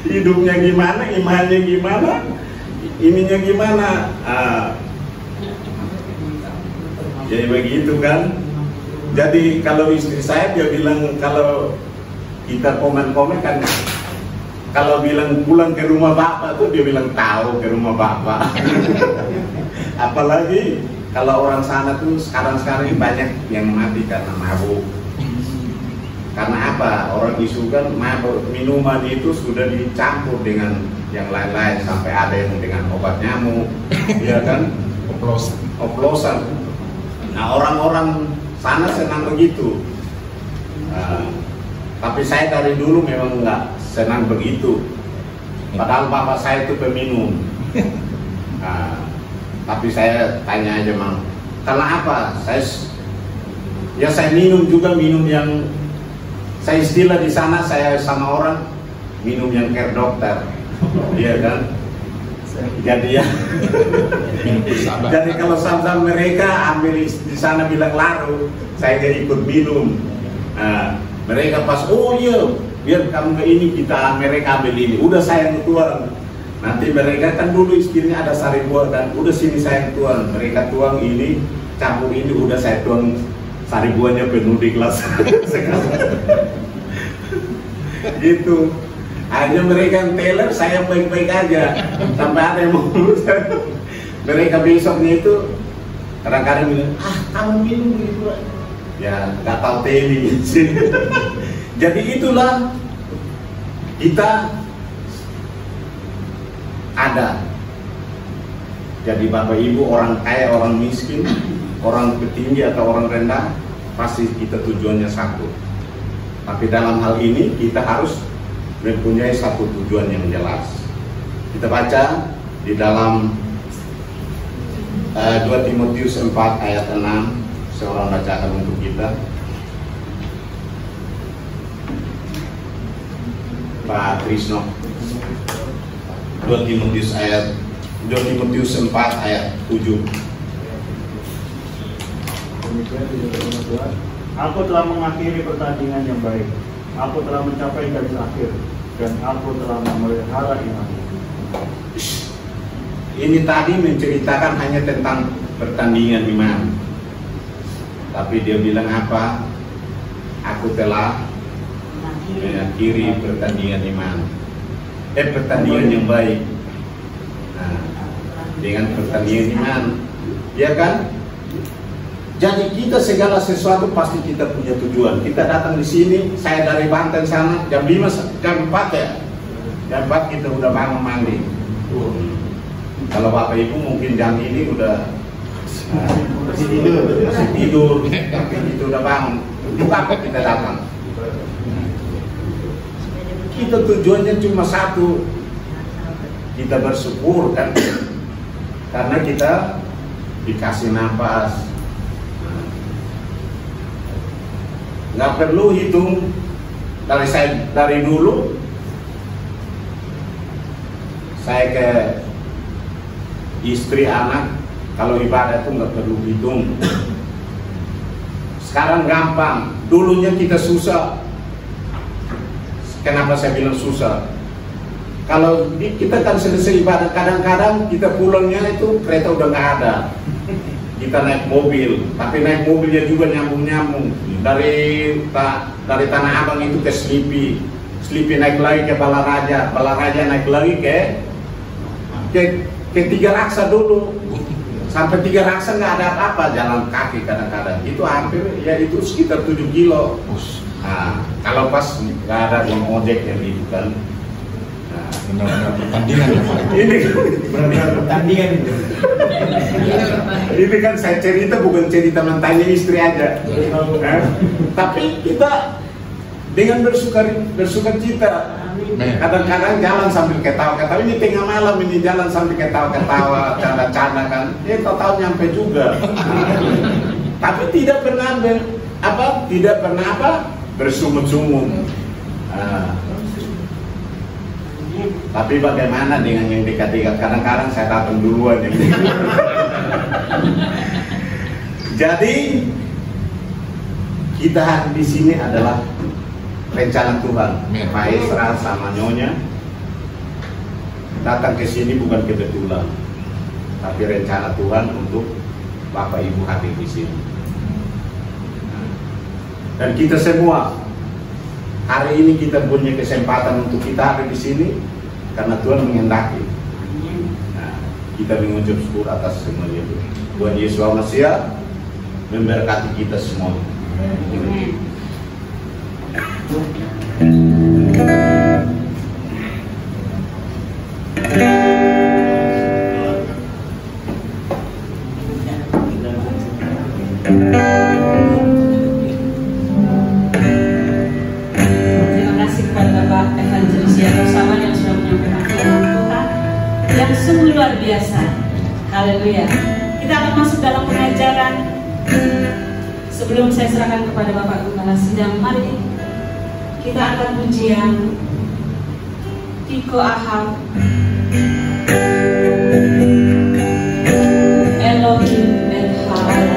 Hidupnya gimana, imannya gimana, ininya gimana? Jadi begitu kan. Jadi kalau istri saya dia bilang, kalau kita komen-komen kan, kalau bilang pulang ke rumah bapak tuh dia bilang tahu ke rumah bapak. Apalagi kalau orang sana tuh sekarang banyak yang mati karena mabuk. Karena apa? Orang isu kan mabuk, minuman itu sudah dicampur dengan yang lain-lain sampai ada yang dengan obat nyamuk, ya kan? Oplosan. Nah, orang-orang sana senang begitu. Tapi saya dari dulu memang nggak senang begitu. Padahal bapak saya itu peminum. Tapi saya tanya aja, Mang, karena apa? Saya minum juga, minum yang saya istilah di sana, saya sama orang minum yang care dokter, iya kan? Jadi ya, jadi kalau sama mereka ambil di sana bilang larut, saya jadi ikut minum. Mereka pas, oh iya, biar kamu ke ini kita mereka ambil ini, udah saya yang tuang. Nanti mereka kan dulu istrinya ada sari buah dan udah sini saya yang tuang. Mereka tuang ini, campur ini, udah saya tuang sari buahnya penuh di gelas. Gitu. Hanya mereka yang teler, saya baik-baik aja. Sampai ada yang mau mereka besoknya itu kadang-kadang bilang, kamu minum gitu. Ya nggak tahu teli. Jadi itulah kita ada. Jadi bapak ibu, orang kaya, orang miskin, orang petinggi atau orang rendah, pasti kita tujuannya satu. Tapi dalam hal ini kita harus mempunyai satu tujuan yang jelas. Kita baca di dalam 2 Timotius 4 ayat 6. Seorang bacakan untuk kita, Pak Trisno. 2 Timotius 4 ayat 7. Aku telah mengakhiri pertandingan yang baik. Aku telah mencapai garis akhir, dan aku telah memelihara iman. Ini tadi menceritakan hanya tentang pertandingan iman. Tapi dia bilang apa? Aku telah mengakhiri pertandingan iman. Pertandingan yang baik. Nah, dengan pertandingan iman, ya kan? Jadi kita segala sesuatu pasti kita punya tujuan. Kita datang di sini, saya dari Banten sana jam 5, jam 4 ya. Jam 4 kita udah bangun mandi. Kalau bapak ibu mungkin jam ini udah masih tidur, tapi itu udah bangun. Untuk apa kita datang? Kita tujuannya cuma satu, kita bersyukur kan, karena kita dikasih nafas. Nggak perlu hitung. Dari dulu saya ke istri anak, kalau ibadah itu nggak perlu hitung. Sekarang gampang, dulunya kita susah. Kenapa saya bilang susah? Kalau kita kan selesai ibadah, kadang-kadang kita pulangnya itu kereta udah nggak ada. Kita naik mobil, tapi naik mobilnya juga nyambung-nyambung. Dari Tanah Abang itu ke Slipi naik lagi ke Balaraja naik lagi ke Tiga Raksa dulu. Sampai Tiga Raksa nggak ada apa-apa, jalan kaki kadang-kadang. Itu hampir, ya itu sekitar 7 kilo. Nah, kalau pas nggak ada yang ojek yang itu kan. Benar-benar pertandingan ya Pak. Ini Benar-benar pertandingan itu. Ini kan saya cerita bukan cerita mentanya istri aja. Tapi kita dengan bersuka cita. Kadang-kadang jalan sambil ketawa-ketawa. Ini tengah malam ini jalan sambil ketawa-ketawa, canda-canda kan. Tahu nyampe juga. Tapi tidak pernah bersumut-sumut. Tapi bagaimana dengan yang dekat-dekat? Kadang-kadang saya datang duluan. Jadi kita hari di sini adalah rencana Tuhan. Pak Esra sama Nyonya datang ke sini bukan kebetulan, tapi rencana Tuhan untuk Bapak Ibu hadir di sini. Dan kita semua hari ini kita punya kesempatan untuk kita hadir di sini karena Tuhan menghendaki. Nah, kita mengucap syukur atas semua itu. Tuhan Yesus Mesias memberkati kita semua. Amin. Terima kasih kepada Bapak Evangelis Yarosawan yang sudah menyampaikan firman Tuhan yang sungguh luar biasa. Haleluya. Kita akan masuk dalam pengajaran. Sebelum saya serahkan kepada Bapak Gembala Sidang, mari kita angkat pujian Tiko Ahab Elohim Berhala.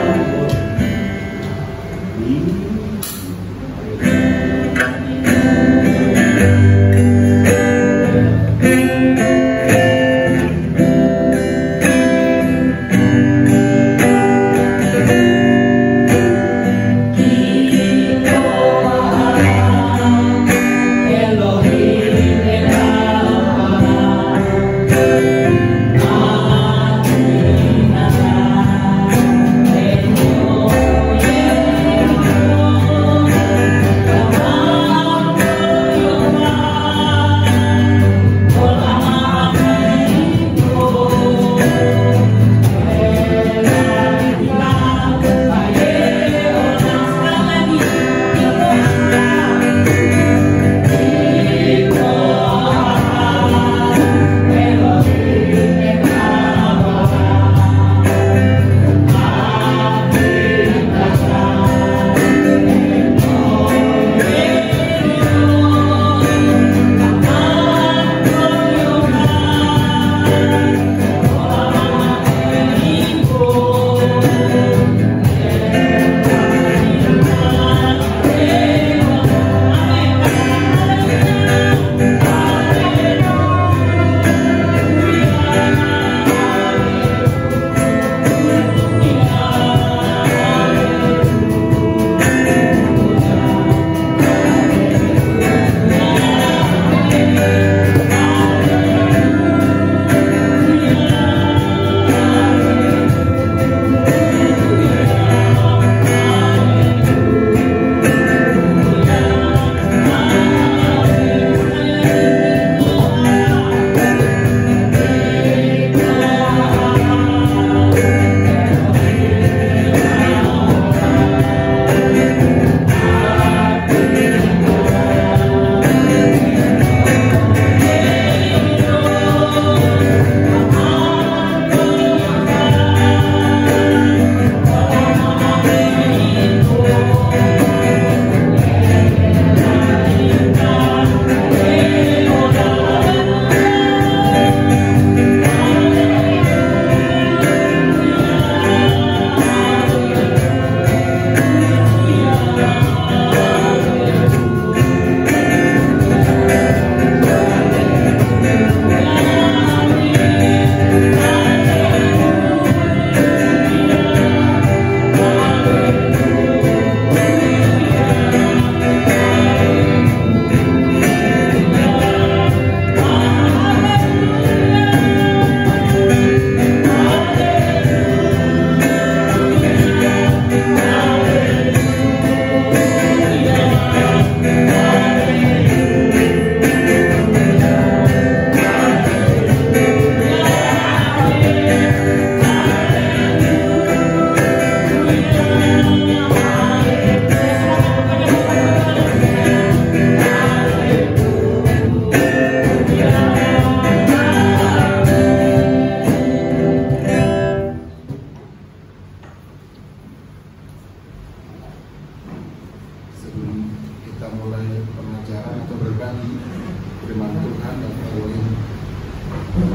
Tuhan dan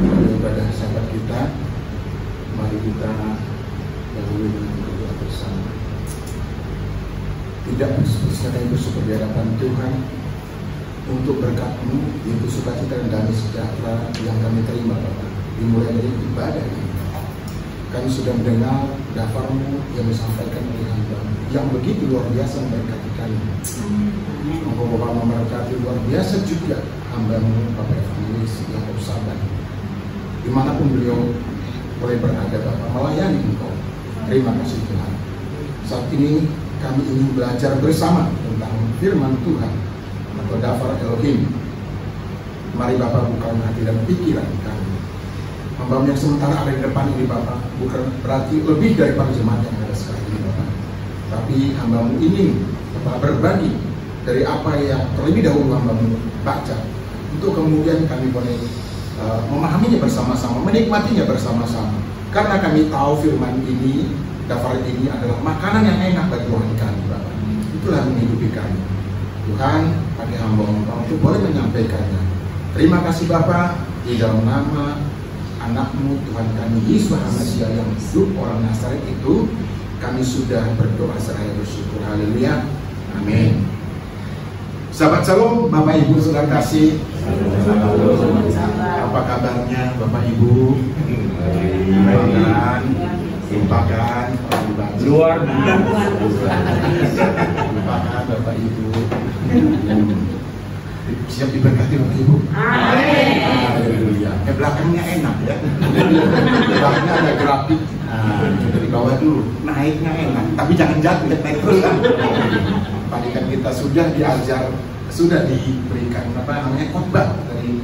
melalui ibadah sahabat kita, mari kita dahului dengan berdoa bersama. Tidak secara itu bersyukur di hadapan Tuhan untuk berkat-Mu, yaitu sukacita dan damai sejahtera yang kami terima Bapak, dimulai dari ibadah ini. Kami sudah mendengar daftar-Mu yang disampaikan oleh hamba-Mu yang begitu luar biasa memberkati kami. Moga Bapak memberkati luar biasa juga hamba-Mu Bapak Evangelis Yakob Saban, dimanapun beliau boleh berada Bapak, melayani Engkau. Terima kasih Tuhan. Saat ini kami ingin belajar bersama tentang firman Tuhan atau daftar Elohim. Mari Bapak bukakan hati dan pikiran kami. Hamba-Mu yang sementara ada di depan ini Bapak, bukan berarti lebih daripada jemaat yang ada sekarang ini Bapak, tapi hamba-Mu ingin Bapak berbagi dari apa yang terlebih dahulu hamba-Mu baca, untuk kemudian kami boleh memahaminya bersama-sama, menikmatinya bersama-sama. Karena kami tahu firman ini, daftar ini adalah makanan yang enak bagi rohani kami Bapak. Itulah menghidupi kami. Tuhan, pakai hamba-Mu untuk boleh menyampaikannya. Terima kasih Bapak, di dalam nama anak-Mu Tuhan kami Yesus Hamasiah yang hidup orang Nazaret itu, kami sudah berdoa seraya bersyukur. Haleluya, amin. Sahabat Shalom, Bapak Ibu saudara kasih, apa kabarnya Bapak Ibu? Lupakan Luar lupakan Bapak Ibu. Siap diberkati Bapak Ibu. Amin. Haleluya. Belakangnya enak ya. Belakangnya ada grafik. Dari bawah dulu, naiknya enak. Tapi jangan jatuh ya, naik terus kan. Tadi kan kita sudah diajar, sudah diberikan khotbah dari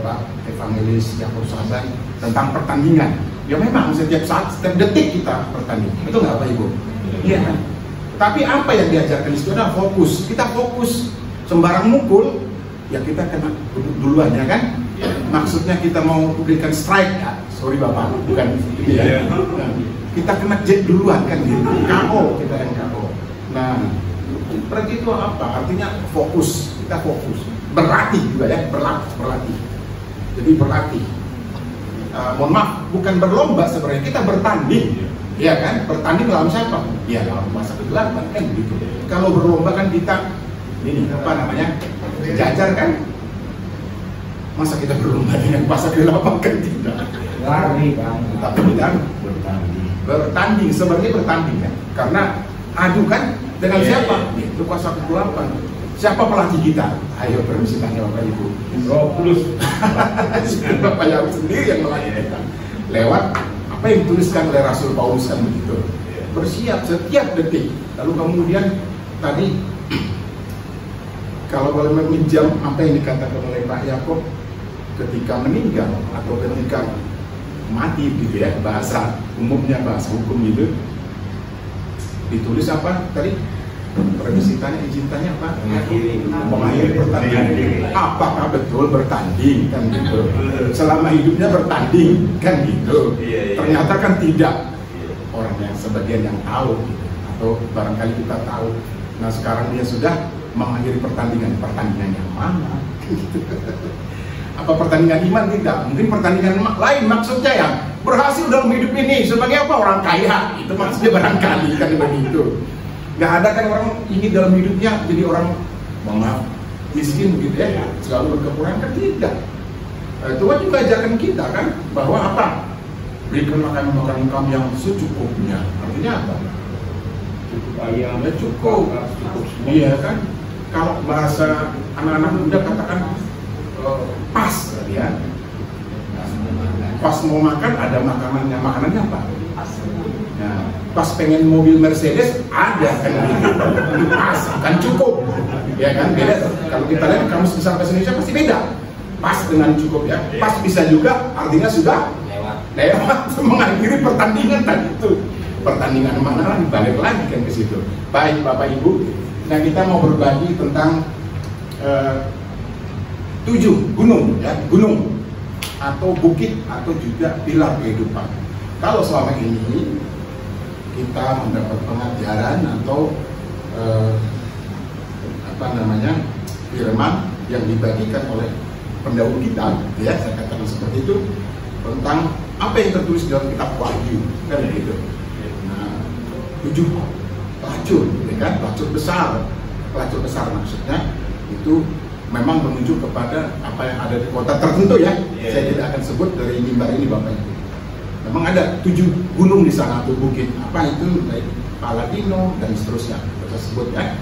Pak Evangelis Yakob Saban tentang pertandingan. Ya memang setiap saat, setiap detik kita bertanding. Itu nggak Pak Ibu? Iya kan? Tapi apa yang diajarkan itu adalah fokus. Kita fokus. Sembarang mukul, ya kita kena duluan ya kan? Maksudnya kita mau berikan strike ya? Sorry Bapak, bukan ya. Kita kena jet duluan kan gitu. KO, kita yang KO. Nah, berarti itu apa? Artinya fokus, kita fokus. Berlatih juga ya, berlatih. Jadi berlatih. Mohon maaf, bukan berlomba sebenarnya, kita bertanding. Ya kan? Bertanding lawan siapa? Ya lawan masa ke-8 kan gitu. Kalau berlomba kan kita ini apa namanya, jajar kan? Masa kita berlomba dengan masa ke-8 kan tidak? lari Bang. Tapi kan bertanding sebenarnya bertanding kan? Karena adu kan dengan siapa? Itu masa ke-8. Siapa pelatih kita? Ayo permisi tanya Bapak Ibu. Roh Kudus. Bapak yang sendiri yang melatih kita. Lewat apa yang dituliskan oleh Rasul Paulus kan begitu. Bersiap setiap detik. Lalu kemudian tadi kalau boleh meminjam apa yang dikatakan oleh Pak Yakob ketika meninggal atau ketika mati gitu ya, bahasa umumnya, bahasa hukum gitu, ditulis apa tadi? Permisi tanya, izin tanya apa? Mengakhiri pertandingan. Apakah betul bertanding kan gitu? Selama hidupnya bertanding kan gitu? Ternyata kan tidak. Orang yang sebagian yang tahu gitu. Atau barangkali kita tahu. Nah sekarang dia sudah mengakhiri pertandingan yang mana? Apa pertandingan iman? Tidak. Mungkin pertandingan lain maksudnya yang berhasil dalam hidup ini sebagai apa? Orang kaya. Itu maksudnya barangkali kan begitu. Gak ada kan orang ini dalam hidupnya jadi orang maaf miskin gitu ya, selalu berkekurangan kan tidak. Tuhan juga ajarkan kita kan bahwa apa? Berikan makanan kami yang secukupnya. Artinya apa? Cukup ayam, Ya cukup. Iya kan? Kalau bahasa anak-anak muda katakan pas ya. Pas mau makan ada makanannya. Makanannya apa? Nah, pas pengen mobil Mercedes ada kan pas kan cukup. Ya kan? Beda. Kalau kita lihat kamus besar bahasa Indonesia pasti beda. Pas dengan cukup ya. Pas bisa juga artinya sudah lewat mengakhiri pertandingan tadi itu. Pertandingan mana lagi, balik lagi kan ke situ. Baik Bapak Ibu, nah kita mau berbagi tentang 7 gunung ya, gunung atau bukit atau juga pilar kehidupan. Kalau selama ini kita mendapat pengajaran atau firman yang dibagikan oleh pendahulu kita, ya saya katakan seperti itu, tentang apa yang tertulis dalam kitab Wahyu, kan gitu. Nah, 7 pelacur, ya kan? Pelacur besar maksudnya itu memang menuju kepada apa yang ada di kota tertentu ya. Saya tidak akan sebut dari mimbar ini Bapak Ibu. Memang ada 7 gunung di sana tuh, bukit apa itu, dari Paladino dan seterusnya kita sebut ya.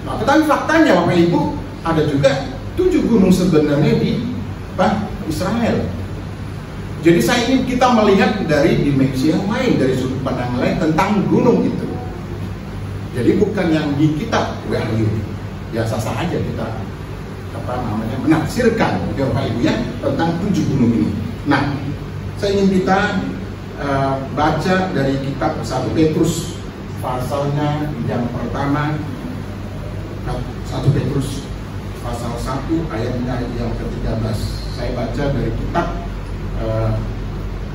Nah, tetapi faktanya Bapak Ibu ada juga 7 gunung sebenarnya di Israel. Jadi saya ingin kita melihat dari dimensi yang lain, dari sudut pandang lain tentang gunung itu. Jadi bukan yang di kitab Wahyu. Ya sah-sah aja kita menafsirkan Bapak Ibu ya tentang 7 gunung ini. Nah, saya ingin kita baca dari kitab 1 Petrus pasalnya yang pertama, 1 Petrus pasal 1 ayatnya yang ke-13. Saya baca dari kitab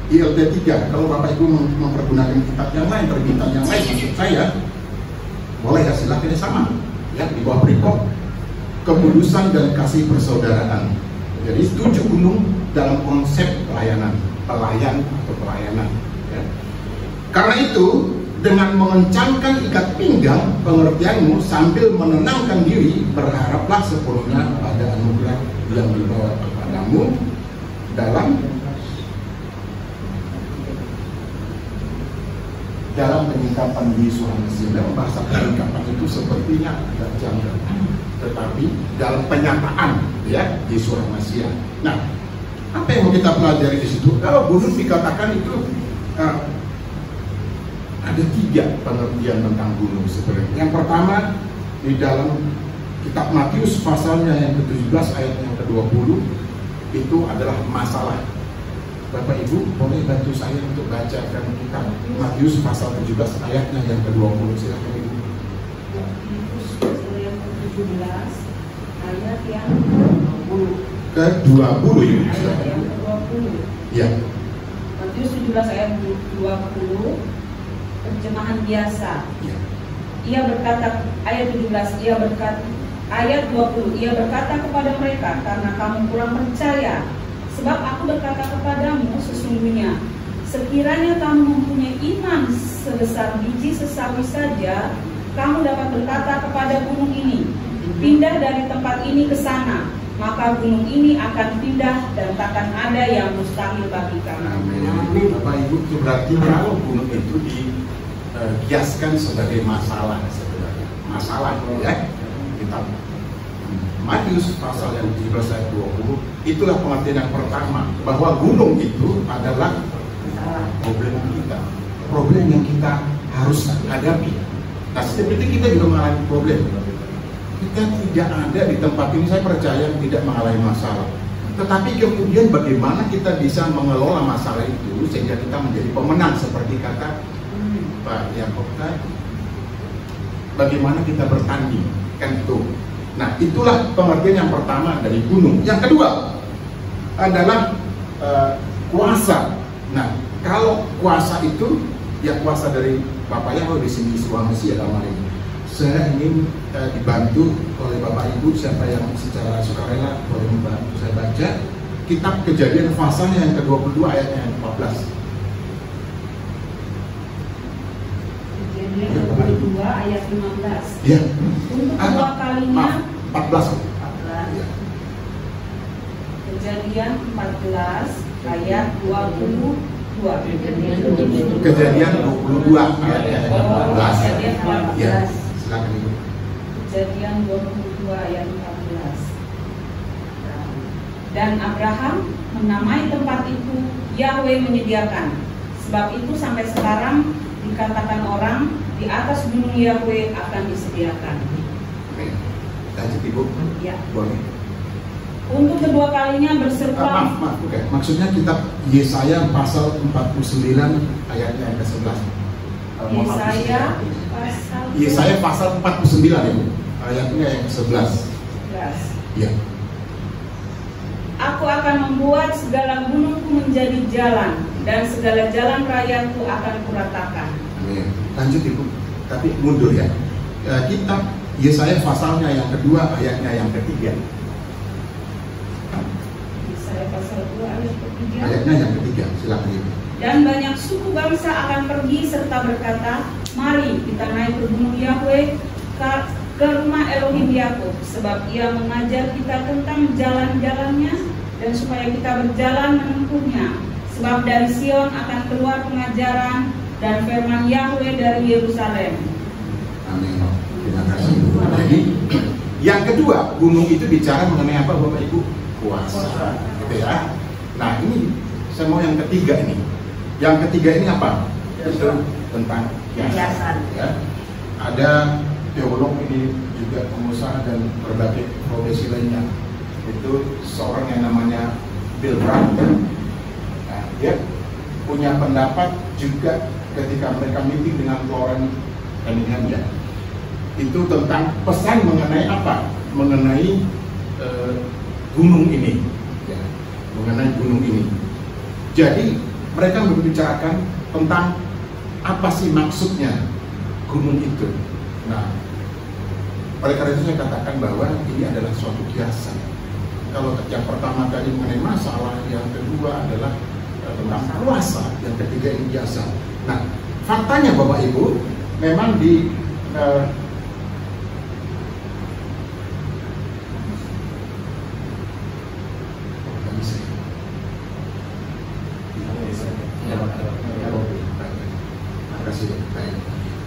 ILT 3. Kalau Bapak Ibu mempergunakan kitab yang lain, terbitan yang lain, maksud saya boleh ya, silakan sama ya, di bawah perikop kekudusan dan kasih persaudaraan. Jadi 7 gunung dalam konsep pelayanan ya. Karena itu dengan mengencangkan ikat pinggang pengertianmu sambil menenangkan diri, berharaplah sepenuhnya pada anugerah yang dibawa kepadamu dalam penyingkapan di Yesus Mesir. Dalam bahasa penyingkapan itu sepertinya agak janggal, tetapi dalam penyataan ya Yesus Mesir. Nah, apa yang mau kita pelajari di situ? Kalau gunung dikatakan itu ada 3 pengertian tentang gunung sebenarnya. Yang pertama di dalam kitab Matius pasalnya yang ke-17 ayat yang ke-20 itu adalah masalah. Bapak Ibu boleh bantu saya untuk bacakan kitab Matius pasal 17 ayatnya yang ke-20, silakan Ibu. Matius pasal yang ke-17 ayat yang ke-20 Ibu. Ayat yang ke-20. Ya. Matius 17 ayat 20, terjemahan biasa. Ya. Ia berkata, ayat 17, ayat 20, ia berkata kepada mereka, karena kamu kurang percaya. Sebab aku berkata kepadamu, sesungguhnya sekiranya kamu mempunyai iman sebesar biji sesawi saja, kamu dapat berkata kepada gunung ini, pindah dari tempat ini ke sana, maka gunung ini akan pindah dan takkan ada yang mustahil bagi kamu. Amin. Bapak Ibu, itu berarti kalau gunung itu dikiaskan sebagai masalah sebenarnya. Masalah ya. Kita Matius pasal yang 17 ayat 20, itulah pengertian yang pertama, bahwa gunung itu adalah problem kita, problem yang kita harus hadapi. Nah, seperti kita juga mengalami problem. Kita tidak ada di tempat ini, saya percaya tidak mengalami masalah. Tetapi kemudian bagaimana kita bisa mengelola masalah itu sehingga kita menjadi pemenang seperti kata Pak Yakob tadi. Bagaimana kita bertanding, kan itu. Nah, itulah pengertian yang pertama dari gunung. Yang kedua adalah kuasa. Nah, kalau kuasa itu ya kuasa dari Bapak Yahweh di sini, Yesus Mesir dalam hal ini. Saya ingin dibantu oleh Bapak Ibu, siapa yang secara sukarela boleh membantu saya baca kitab Kejadian pasalnya yang ke-22 ayatnya yang 14. Kejadian 22 ayat 15. Ya. Untuk kedua kalinya 14. Ya. Kejadian 14 ayat 22. Kejadian 22 ayat yang 14. Kejadian 14. Ya. Silakan Ibu. Kejadian 22 ayat 14. Dan Abraham menamai tempat itu Yahweh menyediakan. Sebab itu sampai sekarang dikatakan orang di atas gunung Yahweh akan disediakan. Oke. Lanjut Ibu. Ya. Boleh. Untuk kedua kalinya berserta. Maaf. Oke. Maksudnya kitab Yesaya pasal 49 ayatnya yang ke-11. Yesaya pasal 49 Ibu. Ayatnya yang ke-11. Ya. Aku akan membuat segala gunungku menjadi jalan, dan segala jalan rayaku akan kuratakan. Amin. Lanjut Ibu. Tapi mundur ya. Kitab Yesaya pasalnya yang kedua ayatnya yang ketiga. Yesaya pasal 2 ayat ketiga. Ayatnya yang ketiga. Silakan Ibu. Dan banyak suku bangsa akan pergi serta berkata, mari kita naik ke gunung Yahweh, ke rumah Elohim Yakub, sebab ia mengajar kita tentang jalan-jalannya, dan supaya kita berjalan menempuhnya. Sebab dari Sion akan keluar pengajaran dan firman Yahweh dari Yerusalem. Amin. Terima kasih. Jadi yang kedua, gunung itu bicara mengenai apa, Bapak Ibu? Kuasa. Gitu ya. Nah, ini saya mau yang ketiga ini. Yang ketiga ini apa? Itu tentang kiasan. Ya. Ada teolog ini juga pengusaha dan berbagai profesi lainnya. Itu seorang yang namanya Bill Brown. Nah, dia punya pendapat juga ketika mereka meeting dengan Lauren Cunningham, itu tentang pesan mengenai apa? Mengenai gunung ini, ya, mengenai gunung ini. Jadi mereka membicarakan tentang apa sih maksudnya gunung itu. Nah, oleh karena itu saya katakan bahwa ini adalah suatu kiasan. Kalau yang pertama tadi mengenai masalah, yang kedua adalah tentang kuasa, yang ketiga ini kiasan. Nah, faktanya Bapak Ibu, memang di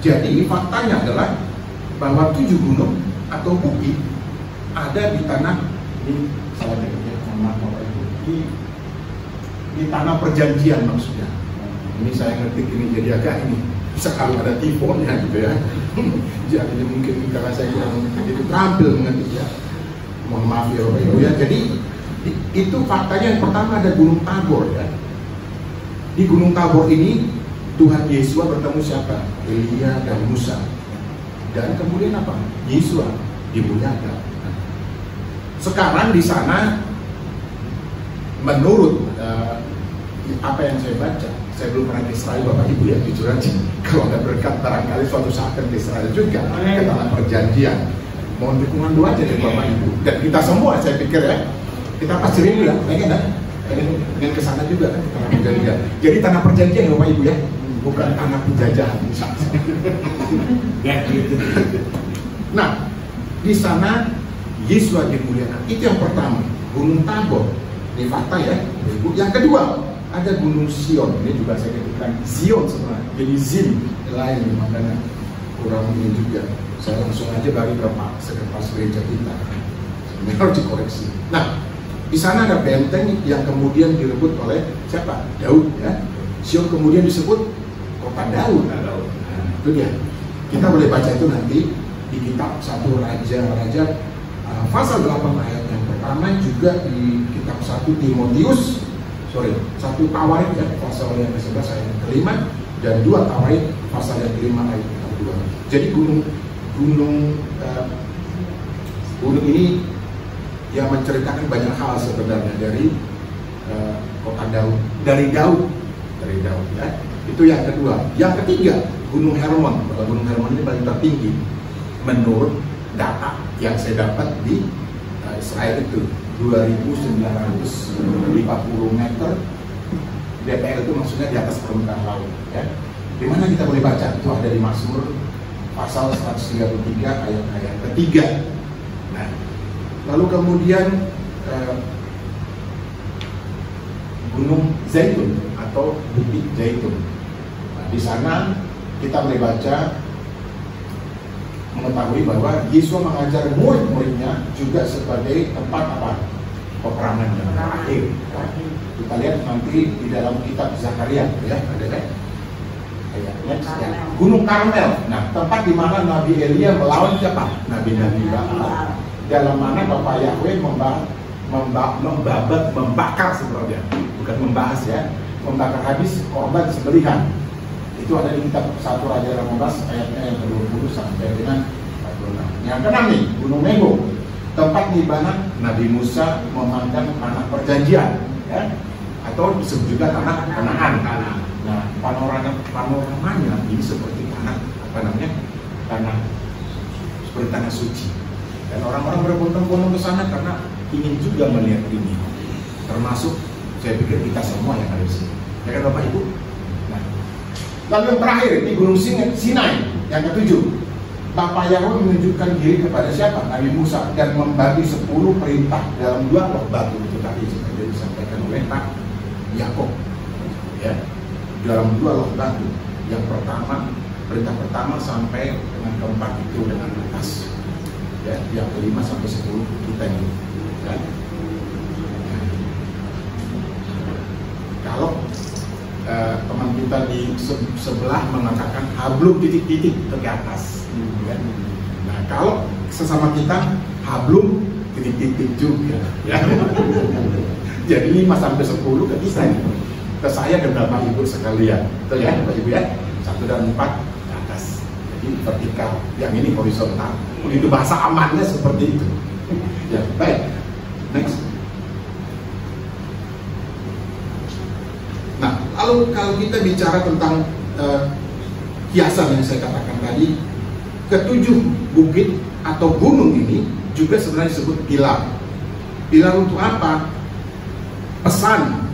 jadi faktanya adalah bahwa 7 gunung atau bukit ada di tanah ini, salah di tanah perjanjian maksudnya. Ini saya ngetik ini jadi agak ini bisa kalau ada tifonnya gitu ya. Jadi mungkin karena saya kurang begitu terampil mengetik ya. Mohon maaf ya Bapak Ibu ya. Jadi itu faktanya yang pertama ada Gunung Tabor ya. Di Gunung Tabor ini Tuhan Yesus bertemu siapa? Elia dan Musa. Dan kemudian apa? Yesus dimuliakan. Sekarang di sana menurut apa yang saya baca, saya belum pernah ke Israel Bapak Ibu ya, jujur aja. Kalau ada berkat barangkali suatu saat ke Israel juga, ke tanah perjanjian. Mohon dukungan doa aja dari Bapak Ibu. Dan kita semua saya pikir ya, kita pasti rindu lah, pengen ke sana juga kan, tanah perjanjian. Jadi tanah perjanjian ya Bapak Ibu ya, bukan tanah penjajahan. Nah, di sana Yesus dimuliakan. Itu yang pertama, Gunung Tabor. Ini fakta ya. Yang kedua, ada Gunung Sion. Ini juga saya katakan Zion sebenarnya. Jadi Zin lain, makanya kurang ini juga. Saya langsung aja bagi ke Pak Sekretaris Gereja kita. Ini harus dikoreksi. Nah, di sana ada benteng yang kemudian direbut oleh siapa? Daud ya. Sion kemudian disebut kota Daud. Nah, itu dia. Kita boleh baca itu nanti di kitab 1 Raja pasal 8 ayat yang pertama, juga di kitab 1 Timotius, 1 Tawarik ya, pasal yang ke-11 ayat yang kelima, dan 2 Tawarik pasal yang kelima ayat yang kedua. Jadi gunung ini yang menceritakan banyak hal sebenarnya dari kota Daud, dari Daud ya. Itu yang kedua. Yang ketiga, Gunung Hermon. Gunung Hermon ini paling tertinggi menurut data yang saya dapat di Israel itu 2.950 meter. DPR itu maksudnya di atas permukaan laut ya. Di mana kita boleh baca? Itu ada di Mazmur pasal 133 ayat ketiga. Nah, lalu kemudian Gunung Zaitun atau Bukit Zaitun. Nah, di sana kita boleh baca, mengetahui bahwa Yesus mengajar murid-muridnya juga sebagai tempat apa? Peperangan yang terakhir. Kita lihat nanti di dalam kitab Zakaria ya, ada kan? Gunung Karmel. Nah, tempat di mana Nabi Elia melawan siapa? Nabi-nabi Baal. Dalam mana Bapak Yahweh membakar sebenarnya, bukan membahas ya, membakar habis korban sembelihan. Itu ada di kitab 1 Raja 18 ayatnya yang ke-20 sampai dengan 46. Yang keenam nih, Gunung Nebo, tempat di mana Nabi Musa memandang tanah perjanjian ya, atau disebut juga tanah Kanaan. Nah, panoramanya ini seperti tanah tanah seperti tanah suci. Dan orang-orang berbondong-bondong ke sana karena ingin juga melihat ini. Termasuk saya pikir kita semua yang ada di sini. Ya kan Bapak Ibu? Nah, lalu yang terakhir di Gunung Sinai yang ketujuh, Bapak Yahweh menunjukkan diri kepada siapa? Nabi Musa, dan membagi 10 perintah dalam 2 loh batu. Itu tadi seperti disampaikan oleh Pak Yakob. Ya, dalam 2 loh batu. Yang pertama, perintah pertama sampai dengan keempat itu dengan atas. Ya, yang kelima sampai 10 kita ini. Ya. Kalau teman kita di sebelah mengatakan hablum titik-titik ke atas. Ya. Nah, kalau sesama kita hablum titik-titik juga. Ya. Jadi 5 sampai 10 ke kita, ke saya dan Bapak Ibu sekalian. Betul ya, Bapak Ibu ya? 1 dan 4 ke atas. Jadi vertikal, yang ini horizontal. Itu bahasa amannya seperti itu. Ya, baik. Next. Nah, lalu kalau kita bicara tentang hiasan yang saya katakan tadi, ketujuh bukit atau gunung ini juga sebenarnya disebut pilar. Pilar untuk apa? Pesan,